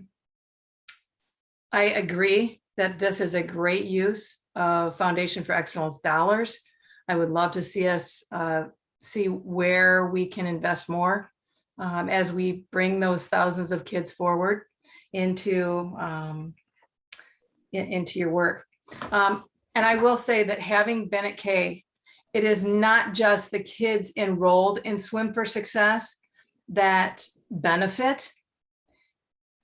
agree that this is a great use of Foundation for Excellence dollars. I would love to see us see where we can invest more as we bring those thousands of kids forward into your work. And I will say that having been at K, it is not just the kids enrolled in Swim for Success that benefit.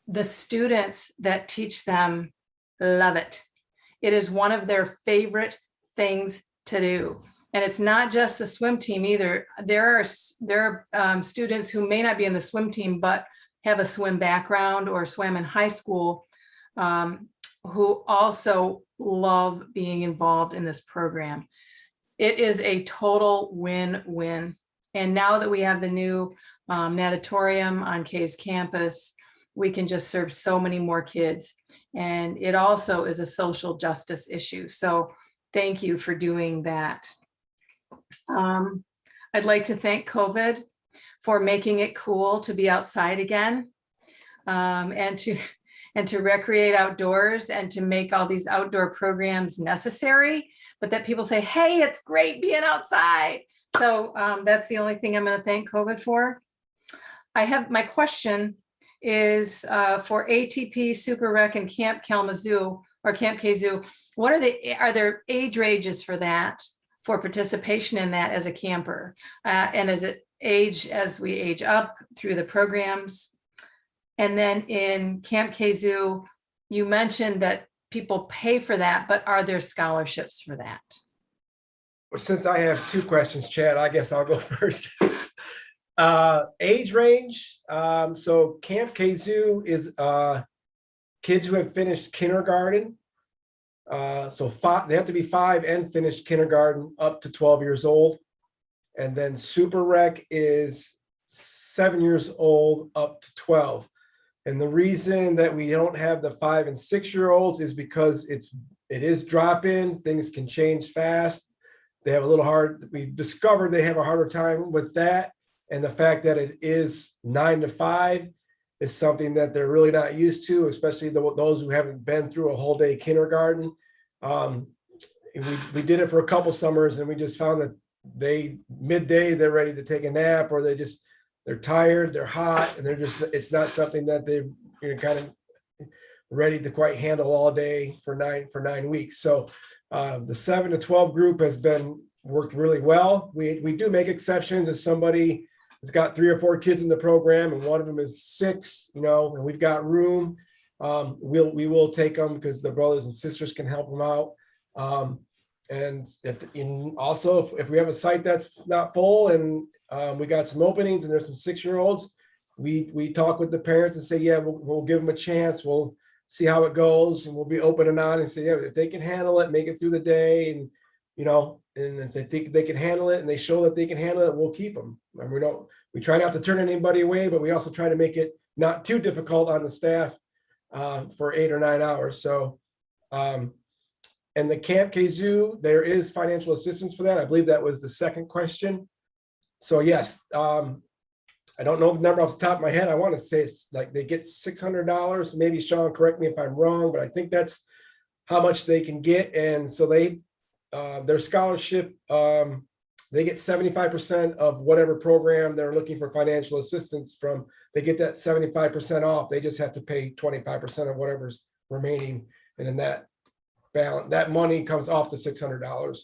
The students that teach them love it. It is one of their favorite things to do. And it's not just the swim team either. There are students who may not be in the swim team, but have a swim background or swam in high school, who also love being involved in this program. It is a total win-win. And now that we have the new natatorium on Kay's campus, we can just serve so many more kids. And it also is a social justice issue. So thank you for doing that. I'd like to thank COVID for making it cool to be outside again, and to recreate outdoors and to make all these outdoor programs necessary, but that people say, hey, it's great being outside. So that's the only thing I'm going to thank COVID for. My question is for ATP, Super Rec, and Camp Kalamazoo or Camp Kazoo. Are there age ranges for that, for participation in that as a camper? And as we age up through the programs? And then in Camp Kazoo, you mentioned that people pay for that, but are there scholarships for that? Since I have two questions, Chad, I guess I'll go first. Age range. So Camp Kazoo is kids who have finished kindergarten. So they have to be 5 and finished kindergarten up to 12 years old. And then Super Rec is 7 years old up to 12. And the reason that we don't have the 5 and 6 year olds is because it is drop-in. Things can change fast. They have a little hard. We discovered they have a harder time with that. And the fact that it is 9 to 5 is something that they're really not used to, especially those who haven't been through a whole day kindergarten. We did it for a couple summers, and we just found that midday they're ready to take a nap, or they're tired, they're hot, and it's not something that they're kind of ready to quite handle all day for 9 weeks. So the 7 to 12 group has worked really well. We do make exceptions if somebody has got 3 or 4 kids in the program and one of them is 6, and we've got room. We will take them because the brothers and sisters can help them out. And if we have a site that's not full and we got some openings and there's some 6-year-olds, we talk with the parents and say, yeah, we'll give them a chance. We'll see how it goes, and we'll be open and on and say, yeah, if they can handle it, make it through the day, and and if they think they can handle it and they show that they can handle it, we'll keep them. And we try not to turn anybody away, but we also try to make it not too difficult on the staff for 8 or 9 hours. So, and the Camp Kazoo, there is financial assistance for that. I believe that was the second question. So yes, I don't know the number off the top of my head. I want to say it's like they get $600. Maybe Sean, correct me if I'm wrong, but I think that's how much they can get. And so their scholarship, they get 75% of whatever program they're looking for financial assistance from. They get that 75% off. They just have to pay 25% of whatever's remaining. And then that money comes off the $600.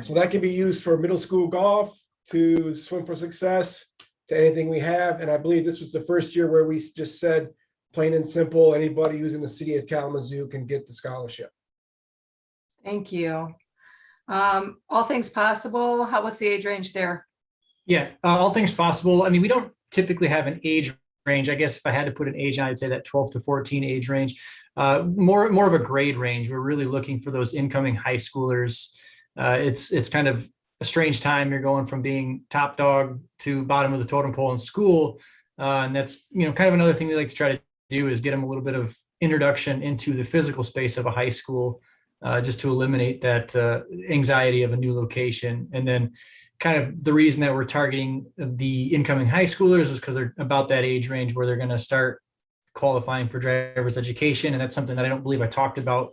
So that can be used for middle school golf, to Swim for Success, to anything we have. And I believe this was the first year where we just said, plain and simple, anybody who's in the city of Kalamazoo can get the scholarship. Thank you. All Things Possible, what's the age range there? Yeah, All Things Possible. I mean, we don't typically have an age range. I guess if I had to put an age, I'd say that 12 to 14 age range. More of a grade range. We're really looking for those incoming high schoolers. It's kind of a strange time. You're going from being top dog to bottom of the totem pole in school. And that's, kind of another thing we like to try to do is get them a little bit of introduction into the physical space of a high school, just to eliminate that anxiety of a new location. And then kind of the reason that we're targeting the incoming high schoolers is because they're about that age range where they're going to start qualifying for driver's education. And that's something that I don't believe I talked about,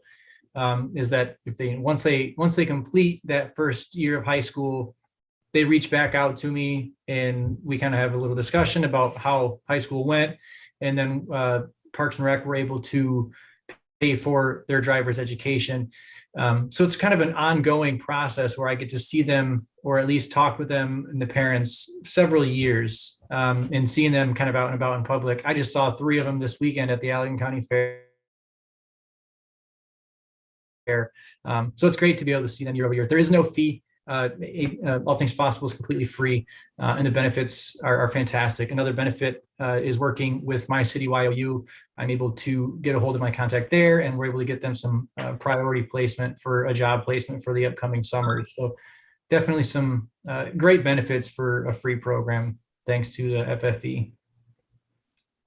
is that once they complete that first year of high school, they reach back out to me and we kind of have a little discussion about how high school went. And then Parks and Rec were able to pay for their driver's education. So it's kind of an ongoing process where I get to see them, or at least talk with them and the parents several years and seeing them kind of out and about in public. I just saw 3 of them this weekend at the Allegan County Fair. So it's great to be able to see them year over year. There is no fee. All Things Possible is completely free, and the benefits are fantastic. Another benefit is working with my city YOU. I'm able to get a hold of my contact there, and we're able to get them some priority placement for a job placement for the upcoming summers. So definitely some great benefits for a free program, thanks to the FFE.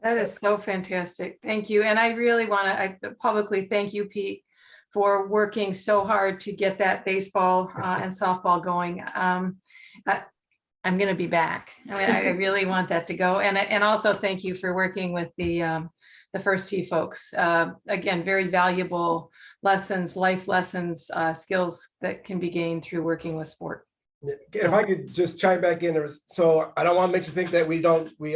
That is so fantastic. Thank you. And I really want to publicly thank you, Pete, for working so hard to get that baseball and softball going. I'm going to be back. I mean, I really want that to go. And also thank you for working with the First Tee folks. Again, very valuable lessons, life lessons, skills that can be gained through working with sport. If I could just chime back in there. So I don't want to make you think that we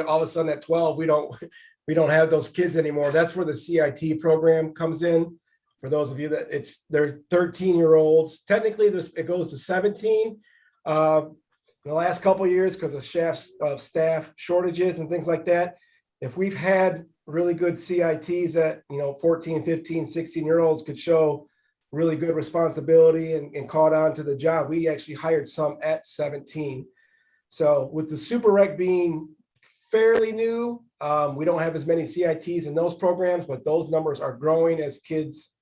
all of a sudden at 12, we don't have those kids anymore. That's where the CIT program comes in. For those of you that they're 13-year-olds. Technically, it goes to 17. In the last couple of years, because of staff shortages and things like that, if we've had really good CITs that 14, 15, 16-year-olds could show really good responsibility and caught on to the job, we actually hired some at 17. So with the Super Rec being fairly new, we don't have as many CITs in those programs, but those numbers are growing as kids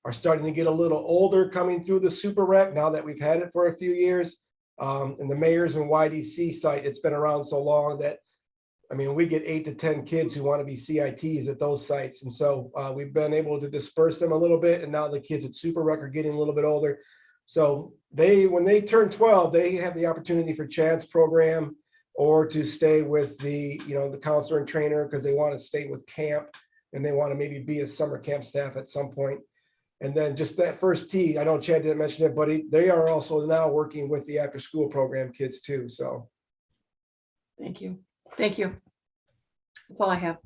are starting to get a little older coming through the Super Rec now that we've had it for a few years. And the Mayors and YDC site, it's been around so long that, I mean, we get 8 to 10 kids who want to be CITs at those sites. And so we've been able to disperse them a little bit. And now the kids at Super Rec are getting a little bit older. So when they turn 12, they have the opportunity for Chad's program or to stay with the counselor and trainer because they want to stay with camp and they want to maybe be a summer camp staff at some point. And then just that First Tee, I know Chad didn't mention it, but they are also now working with the after school program kids too. So. Thank you. Thank you. That's all I have.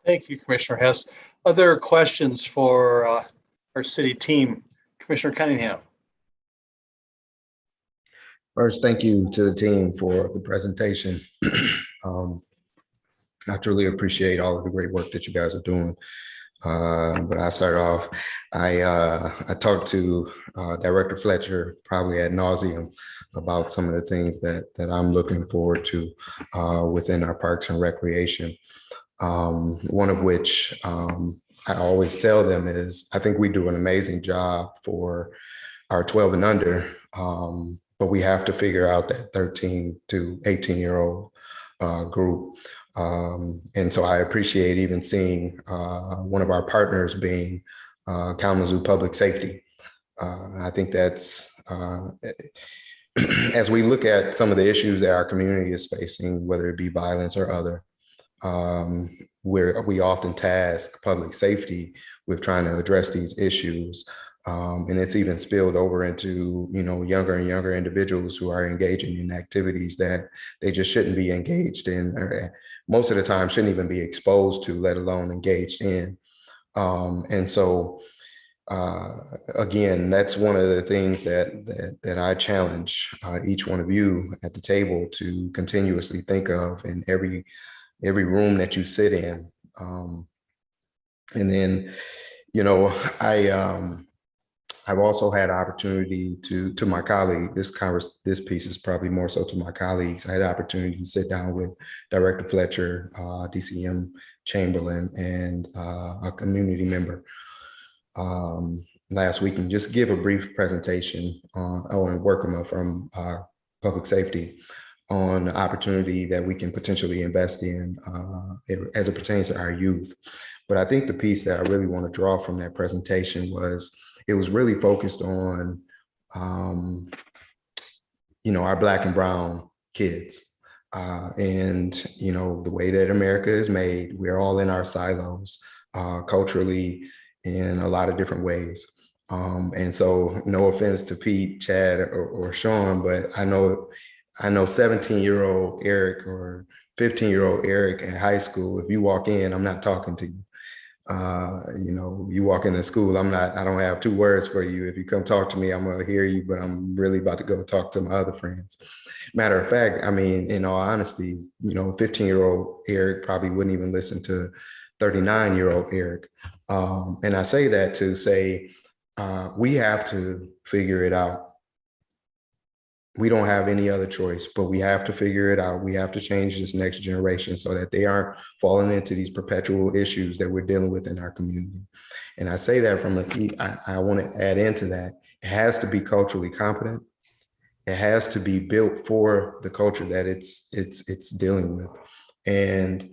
Thank you, Commissioner Hess. Other questions for our city team? Commissioner Cunningham. First, thank you to the team for the presentation. I truly appreciate all of the great work that you guys are doing. But I start off, I talked to Director Fletcher probably ad nauseum about some of the things that I'm looking forward to within our parks and recreation. One of which I always tell them is I think we do an amazing job for our 12 and under, but we have to figure out that 13 to 18-year-old group. And so I appreciate even seeing one of our partners being Kalamazoo Public Safety. I think that's, as we look at some of the issues that our community is facing, whether it be violence or other, where we often task public safety with trying to address these issues. And it's even spilled over into, younger and younger individuals who are engaging in activities that they just shouldn't be engaged in, or most of the time shouldn't even be exposed to, let alone engaged in. And so, again, that's one of the things that I challenge each one of you at the table to continuously think of in every room that you sit in. And then, I've also had opportunity to my colleague, this piece is probably more so to my colleagues. I had opportunity to sit down with Director Fletcher, DCM Chamberlain, and a community member last week and just give a brief presentation on Owen Workema from Public Safety on the opportunity that we can potentially invest in as it pertains to our youth. But I think the piece that I really want to draw from that presentation was it was really focused on, our Black and brown kids. And, the way that America is made, we're all in our silos culturally in a lot of different ways. And so no offense to Pete, Chad, or Sean, but I know 17-year-old Eric or 15-year-old Eric at high school, if you walk in, I'm not talking to you. You know, you walk into school, I don't have 2 words for you. If you come talk to me, I'm going to hear you, but I'm really about to go talk to my other friends. Matter of fact, I mean, in all honesty, you know, 15-year-old Eric probably wouldn't even listen to 39-year-old Eric. And I say that to say, we have to figure it out. We don't have any other choice, but we have to figure it out. We have to change this next generation so that they aren't falling into these perpetual issues that we're dealing with in our community. And I say that from I want to add into that. It has to be culturally competent. It has to be built for the culture that it's dealing with. And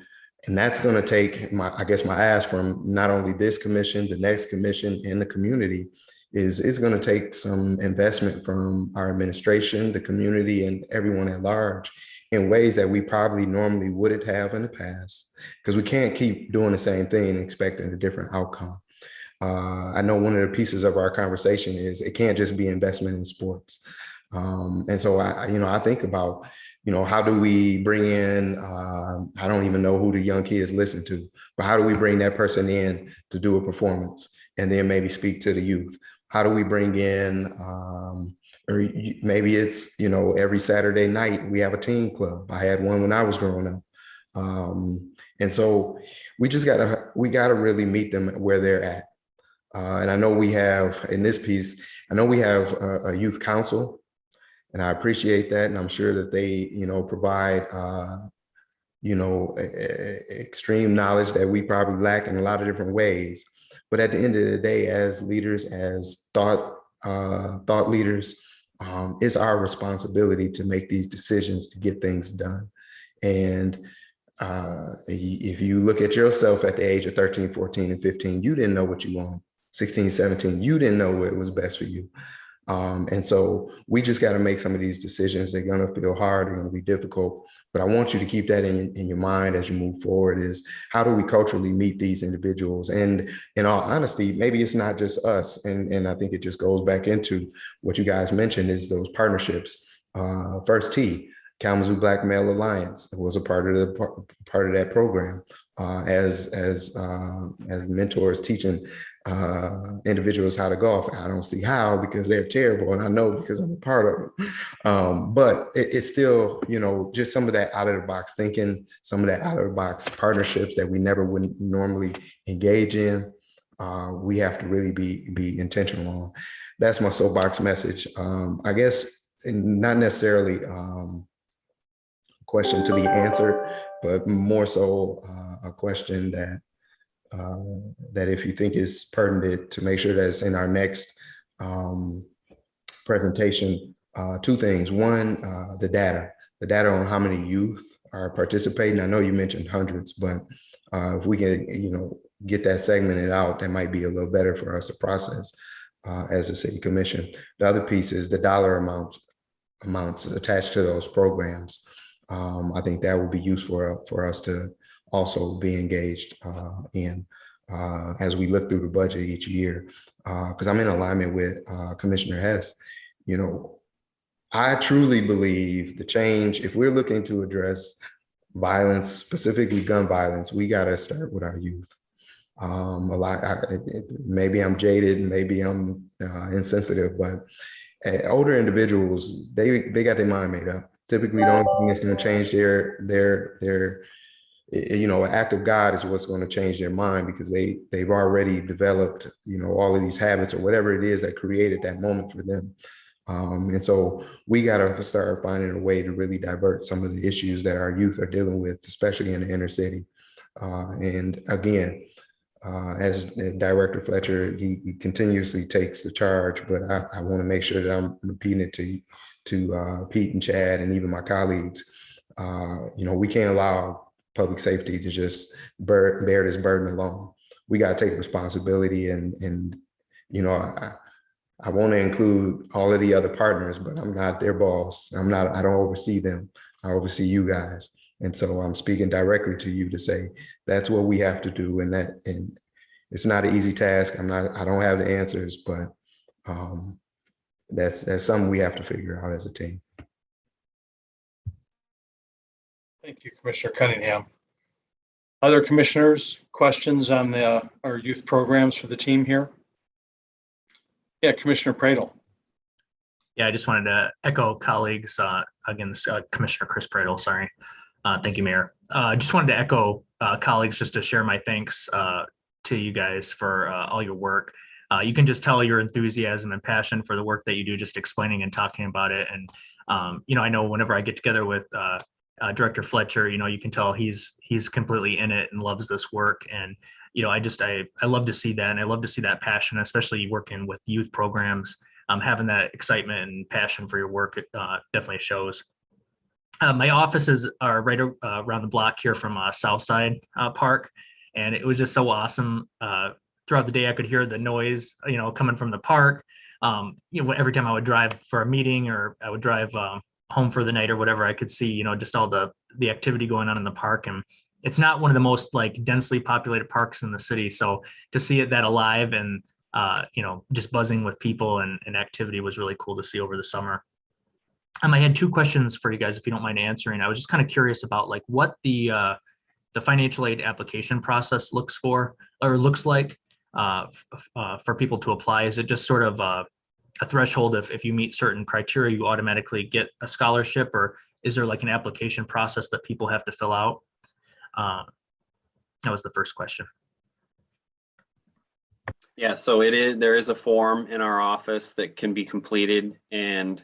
that's going to take my ask from not only this commission, the next commission, and the community is going to take some investment from our administration, the community, and everyone at large in ways that we probably normally wouldn't have in the past, because we can't keep doing the same thing and expecting a different outcome. I know one of the pieces of our conversation is it can't just be investment in sports. And so I think about, how do we bring in, I don't even know who the young kids listen to, but how do we bring that person in to do a performance and then maybe speak to the youth? How do we bring in, or maybe it's, every Saturday night we have a teen club. I had one when I was growing up. And so we gotta really meet them where they're at. And I know we have, in this piece, we have a youth council, and I appreciate that. And I'm sure that they, provide, extreme knowledge that we probably lack in a lot of different ways. But at the end of the day, as leaders, as thought leaders, it's our responsibility to make these decisions to get things done. And if you look at yourself at the age of 13, 14, and 15, you didn't know what you wanted. 16, 17, you didn't know what was best for you. And so we just got to make some of these decisions. They're going to feel hard, they're going to be difficult, but I want you to keep that in your mind as you move forward, is how do we culturally meet these individuals? And in all honesty, maybe it's not just us. And I think it just goes back into what you guys mentioned, is those partnerships. First T, Kalamazoo Black Male Alliance was a part of that program, as mentors teaching individuals how to golf. I don't see how, because they're terrible, and I know because I'm a part of it. But it's still, just some of that out of the box thinking, some of that out of the box partnerships that we never would normally engage in. We have to really be intentional on. That's my soapbox message. I guess not necessarily question to be answered, but more so a question that if you think is pertinent, to make sure that it's in our next presentation. 2 things. One, the data on how many youth are participating. I know you mentioned hundreds, but if we can, get that segmented out, that might be a little better for us to process as a city commission. The other piece is the dollar amounts attached to those programs. I think that would be useful for us to also be engaged in as we look through the budget each year, because I'm in alignment with Commissioner Hess. I truly believe the change, if we're looking to address violence, specifically gun violence, we got to start with our youth. Maybe I'm jaded, maybe I'm insensitive, but older individuals, they got their mind made up. Typically, the only thing that's going to change their an act of God is what's going to change their mind, because they've already developed, all of these habits or whatever it is that created that moment for them. And so we got to start finding a way to really divert some of the issues that our youth are dealing with, especially in the inner city. And again, as Director Fletcher, he continuously takes the charge, but I want to make sure that I'm repeating it to Pete and Chad and even my colleagues. We can't allow public safety to just bear this burden alone. We got to take responsibility, and I want to include all of the other partners, but I'm not their boss. I don't oversee them. I oversee you guys. And so I'm speaking directly to you to say that's what we have to do. And it's not an easy task. I don't have the answers, but that's something we have to figure out as a team. Thank you, Commissioner Cunningham. Other commissioners, questions on our youth programs for the team here? Yeah, Commissioner Pradle. Yeah, I just wanted to echo colleagues, again, Commissioner Chris Pradle, sorry. Thank you, Mayor. I just wanted to echo colleagues just to share my thanks to you guys for all your work. You can just tell your enthusiasm and passion for the work that you do, just explaining and talking about it. And, I know whenever I get together with Director Fletcher, you can tell he's completely in it and loves this work. And, I love to see that. And I love to see that passion, especially working with youth programs. Having that excitement and passion for your work definitely shows. My offices are right around the block here from Southside Park, and it was just so awesome. Throughout the day, I could hear the noise, coming from the park. Every time I would drive for a meeting or I would drive home for the night or whatever, I could see, just all the activity going on in the park. And it's not one of the most densely populated parks in the city, so to see it that alive and just buzzing with people and activity was really cool to see over the summer. I had two questions for you guys, if you don't mind answering. I was just kind of curious about what the financial aid application process looks like for people to apply. Is it just sort of a threshold if you meet certain criteria, you automatically get a scholarship, or is there an application process that people have to fill out? That was the first question. Yeah, so there is a form in our office that can be completed, and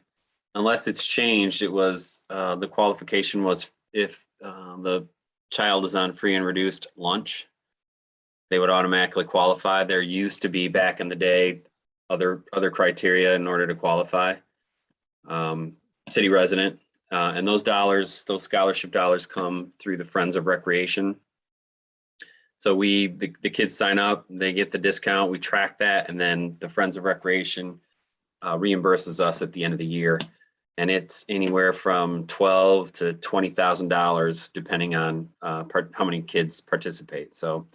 unless it's changed, it was the qualification was if the child is on free and reduced lunch, they would automatically qualify. There used to be back in the day other criteria in order to qualify. City resident, and those scholarship dollars come through the Friends of Recreation. So the kids sign up, they get the discount, we track that, and then the Friends of Recreation reimburses us at the end of the year. And it's anywhere from $12,000 to $20,000 depending on how many kids participate. So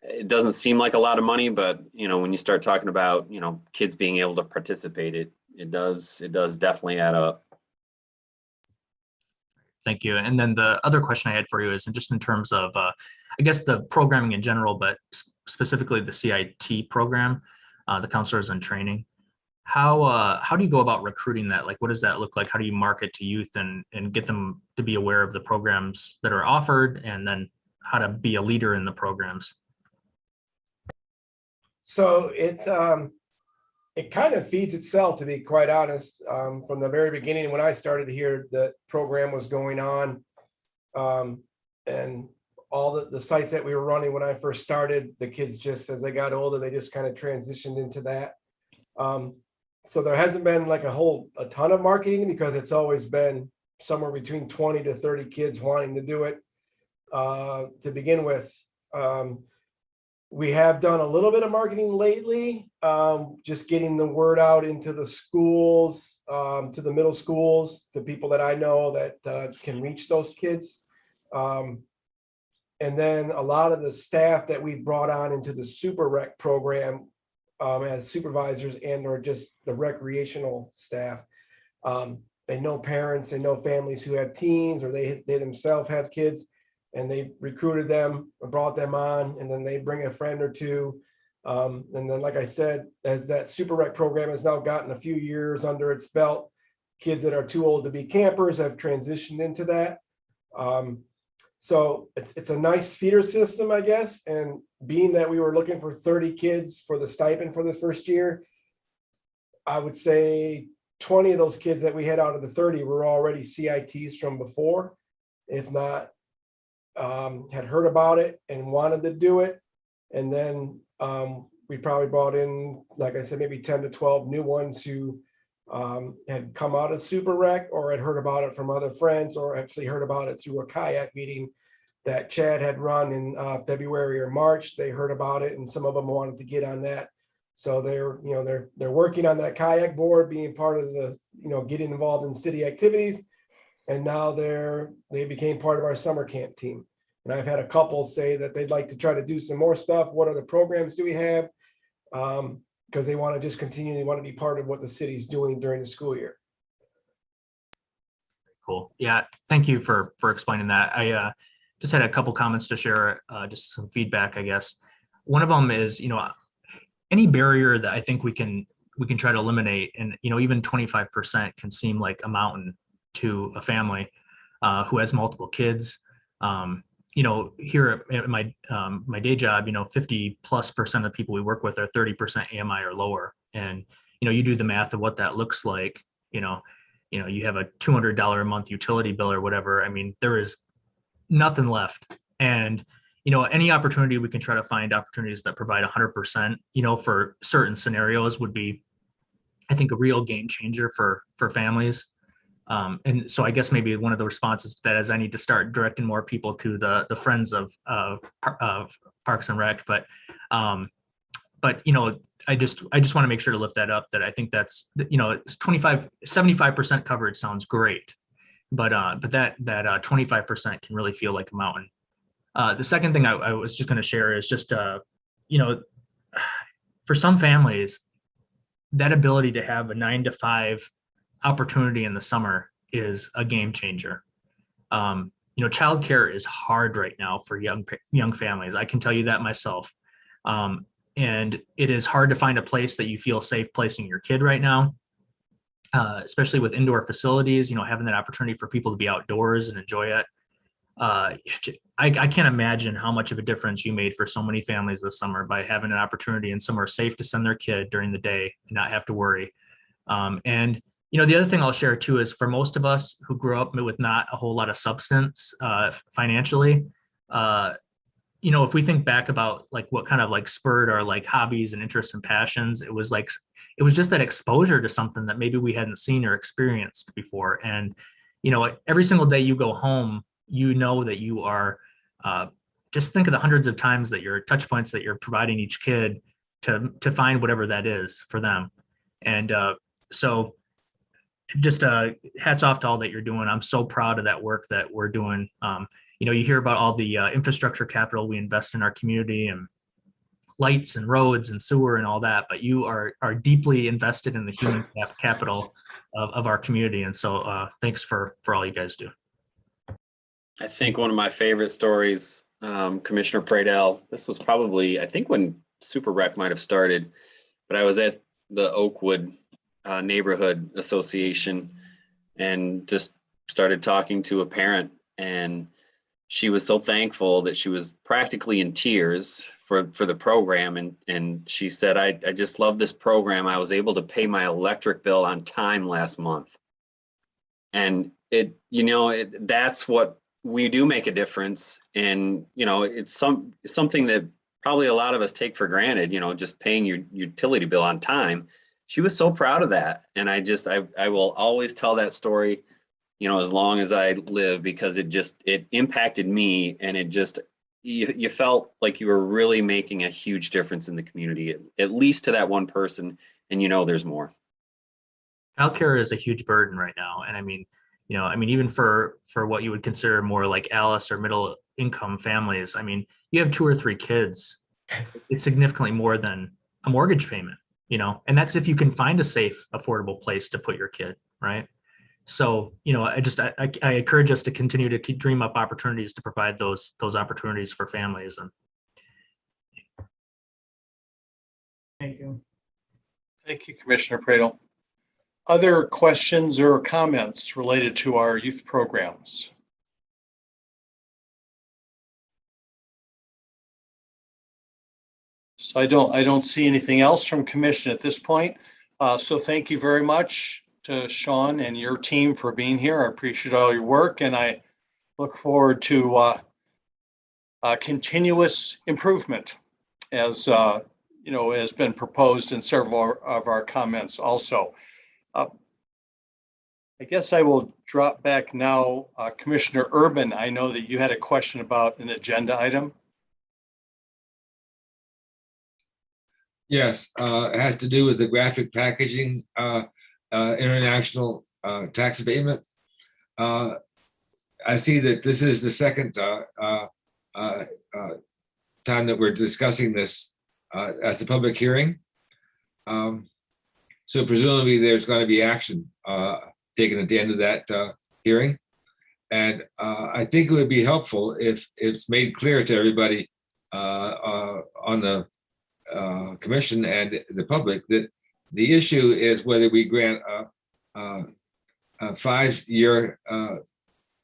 it doesn't seem like a lot of money, but when you start talking about kids being able to participate, it does definitely add up. Thank you. And then the other question I had for you is just in terms of, I guess, the programming in general, but specifically the CIT program, the counselors in training. How do you go about recruiting that? What does that look like? How do you market to youth and get them to be aware of the programs that are offered, and then how to be a leader in the programs? So it kind of feeds itself, to be quite honest. From the very beginning, when I started here, the program was going on, and all the sites that we were running when I first started, the kids just, as they got older, they just kind of transitioned into that. So there hasn't been a ton of marketing, because it's always been somewhere between 20 to 30 kids wanting to do it to begin with. We have done a little bit of marketing lately, just getting the word out into the schools, to the middle schools, the people that I know that can reach those kids. And then a lot of the staff that we brought on into the Super Rec program as supervisors and or just the recreational staff, they know parents, they know families who have teens, or they themselves have kids, and they recruited them, brought them on, and then they bring a friend or two. And then, like I said, as that Super Rec program has now gotten a few years under its belt, kids that are too old to be campers have transitioned into that. So it's a nice feeder system, I guess. And being that we were looking for 30 kids for the stipend for the first year, I would say 20 of those kids that we had out of the 30 were already CITs from before, if not had heard about it and wanted to do it. And then we probably brought in, like I said, maybe 10 to 12 new ones who had come out of Super Rec or had heard about it from other friends, or actually heard about it through a kayak meeting that Chad had run in February or March. They heard about it, and some of them wanted to get on that. So they're working on that kayak board, being part of the, getting involved in city activities. And now they became part of our summer camp team. And I've had a couple say that they'd like to try to do some more stuff. What other programs do we have? Because they want to just continue, they want to be part of what the city's doing during the school year. Cool. Yeah, thank you for explaining that. I just had a couple comments to share, just some feedback, I guess. One of them is, any barrier that I think we can try to eliminate, and even 25% can seem like a mountain to a family who has multiple kids. Here at my day job, 50+% of people we work with are 30% AMI or lower, and you do the math of what that looks like. You have a $200 a month utility bill or whatever. I mean, there is nothing left, and any opportunity we can try to find opportunities that provide 100%, for certain scenarios would be, I think, a real game changer for families. And so I guess maybe one of the responses to that is I need to start directing more people to the friends of Parks and Rec. But I just want to make sure to lift that up, that I think that's, it's 75% coverage sounds great, but that 25% can really feel like a mountain. The second thing I was just going to share is just, for some families, that ability to have a 9 to 5 opportunity in the summer is a game changer. Childcare is hard right now for young families. I can tell you that myself. And it is hard to find a place that you feel safe placing your kid right now, especially with indoor facilities, having that opportunity for people to be outdoors and enjoy it. I can't imagine how much of a difference you made for so many families this summer by having an opportunity and somewhere safe to send their kid during the day and not have to worry. And the other thing I'll share too is for most of us who grew up with not a whole lot of substance financially, if we think back about like what kind of like spurred our like hobbies and interests and passions, it was just that exposure to something that maybe we hadn't seen or experienced before. And every single day you go home, that you are, just think of the hundreds of times that your touch points that you're providing each kid to find whatever that is for them. And so just hats off to all that you're doing. I'm so proud of that work that we're doing. You hear about all the infrastructure capital we invest in our community, and lights and roads and sewer and all that, but you are deeply invested in the human capital of our community. And so thanks for all you guys do. I think one of my favorite stories, Commissioner Pradell, this was probably, I think, when Super Rec might have started, but I was at the Oakwood Neighborhood Association and just started talking to a parent, and she was so thankful that she was practically in tears for the program. And she said, I just love this program. I was able to pay my electric bill on time last month. And that's what we do, make a difference. And, it's something that probably a lot of us take for granted, just paying your utility bill on time. She was so proud of that. And I will always tell that story, as long as I live, because it impacted me, and you felt like you were really making a huge difference in the community, at least to that one person. And there's more. Childcare is a huge burden right now. And I mean, even for what you would consider more like Alice or middle income families, I mean, you have 2 or 3 kids, it's significantly more than a mortgage payment, and that's if you can find a safe, affordable place to put your kid, right? So, I encourage us to continue to dream up opportunities to provide those opportunities for families. And Thank you. Thank you, Commissioner Pradell. Other questions or comments related to our youth programs? So I don't see anything else from Commission at this point. So thank you very much to Sean and your team for being here. I appreciate all your work, and I look forward to continuous improvement, as has been proposed in several of our comments also. I guess I will drop back now. Commissioner Urban, I know that you had a question about an agenda item. Yes, it has to do with the graphic packaging international tax abatement. I see that this is the second time that we're discussing this as a public hearing. So presumably there's going to be action taken at the end of that hearing. And I think it would be helpful if it's made clear to everybody on the commission and the public that the issue is whether we grant a 5-year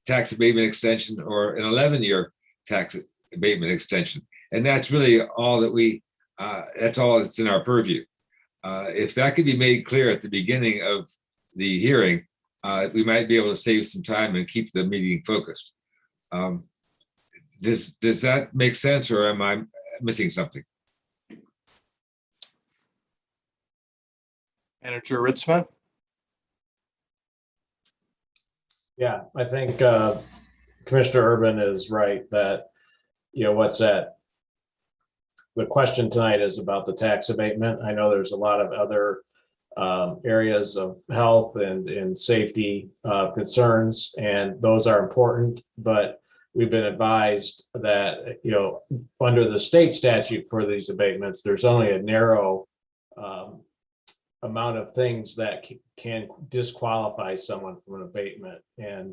tax abatement extension or an 11-year tax abatement extension. And that's really all that that's all that's in our purview. If that could be made clear at the beginning of the hearing, we might be able to save some time and keep the meeting focused. Does that make sense, or am I missing something? Manager Ritzman? Yeah, I think Commissioner Urban is right that, what's that? The question tonight is about the tax abatement. I know there's a lot of other areas of health and safety concerns, and those are important, but we've been advised that, under the state statute for these abatements, there's only a narrow amount of things that can disqualify someone from an abatement, and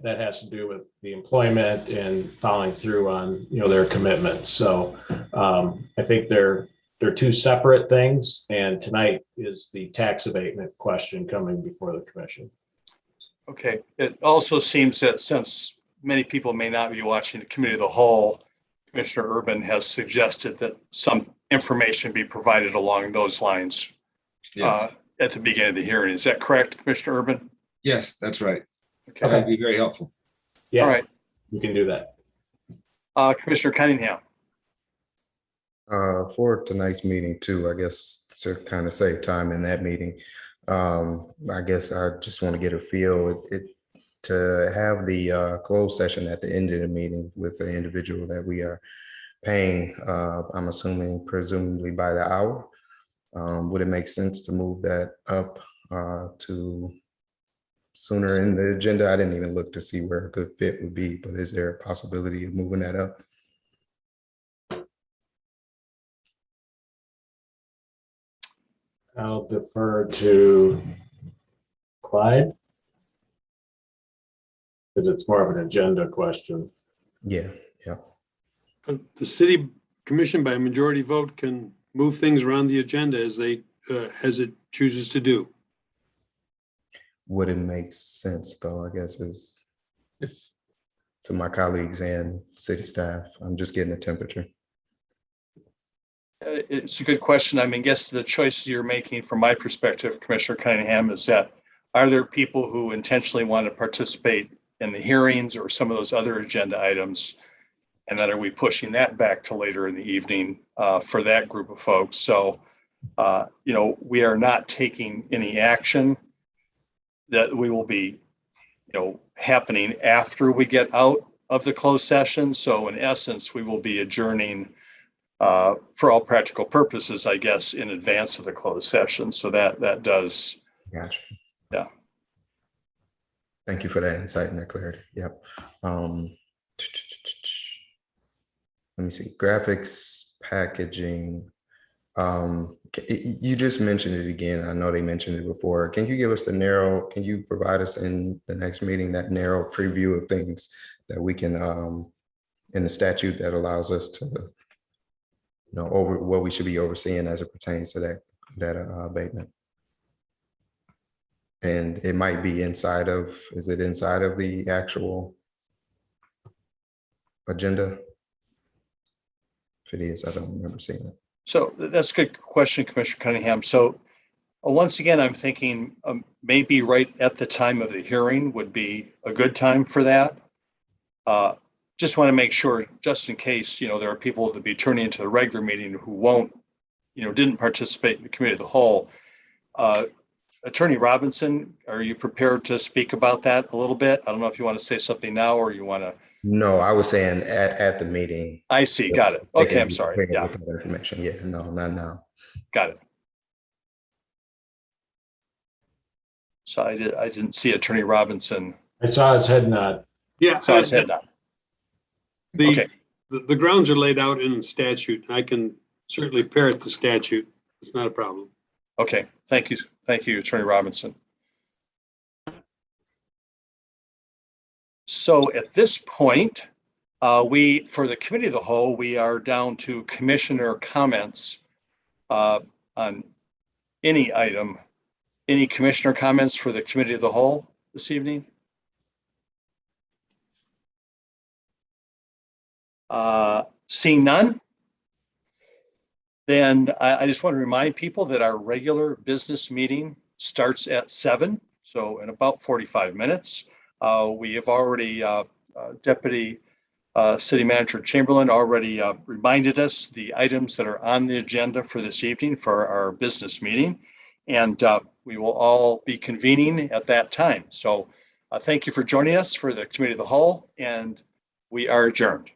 that has to do with the employment and following through on their commitments. So I think they're two separate things, and tonight is the tax abatement question coming before the commission. Okay, it also seems that since many people may not be watching the committee of the whole, Commissioner Urban has suggested that some information be provided along those lines. Yes. At the beginning of the hearing. Is that correct, Commissioner Urban? Yes, that's right. Okay. That'd be very helpful. Yeah, all right. You can do that. Commissioner Cunningham. For tonight's meeting too, I guess to kind of save time in that meeting, I guess I just want to get a feel to have the closed session at the end of the meeting with the individual that we are paying. I'm assuming presumably by the hour. Would it make sense to move that up to sooner in the agenda? I didn't even look to see where a good fit would be, but is there a possibility of moving that up? I'll defer to Clyde, because it's more of an agenda question. Yeah. The city commission by a majority vote can move things around the agenda as it chooses to do. Would it make sense though, I guess, is to my colleagues and city staff? I'm just getting a temperature. It's a good question. I mean, I guess the choices you're making from my perspective, Commissioner Cunningham, is that are there people who intentionally want to participate in the hearings or some of those other agenda items? And then are we pushing that back to later in the evening for that group of folks? So, we are not taking any action that we will be, happening after we get out of the closed session. So in essence, we will be adjourning for all practical purposes, I guess, in advance of the closed session. So that does. Gotcha. Yeah. Thank you for that insight and that clarity. Yep. Let me see, graphics, packaging. You just mentioned it again. I know they mentioned it before. Can you give us can you provide us in the next meeting that narrow preview of things that we can, in the statute that allows us to, over what we should be overseeing as it pertains to that abatement? And it might be is it inside of the actual agenda? If it is, I don't remember seeing it. So that's a good question, Commissioner Cunningham. So once again, I'm thinking maybe right at the time of the hearing would be a good time for that. Just want to make sure, just in case, there are people that be turning into the regular meeting who won't, didn't participate in the committee of the whole. Attorney Robinson, are you prepared to speak about that a little bit? I don't know if you want to say something now or you want to. No, I was saying at the meeting. I see. Got it. Okay, I'm sorry. Yeah. Information. Yeah, no, not now. Got it. So I didn't see Attorney Robinson. I saw his head nod. Yeah. Saw his head nod. Okay. The grounds are laid out in statute. I can certainly parrot the statute. It's not a problem. Okay. Thank you. Thank you, Attorney Robinson. So at this point, for the committee of the whole, we are down to commissioner comments on any item. Any commissioner comments for the committee of the whole this evening? Seeing none, then I just want to remind people that our regular business meeting starts at 7, so in about 45 minutes. We have already, Deputy City Manager Chamberlain already reminded us the items that are on the agenda for this evening for our business meeting. And we will all be convening at that time. So thank you for joining us for the Committee of the Whole, and we are adjourned.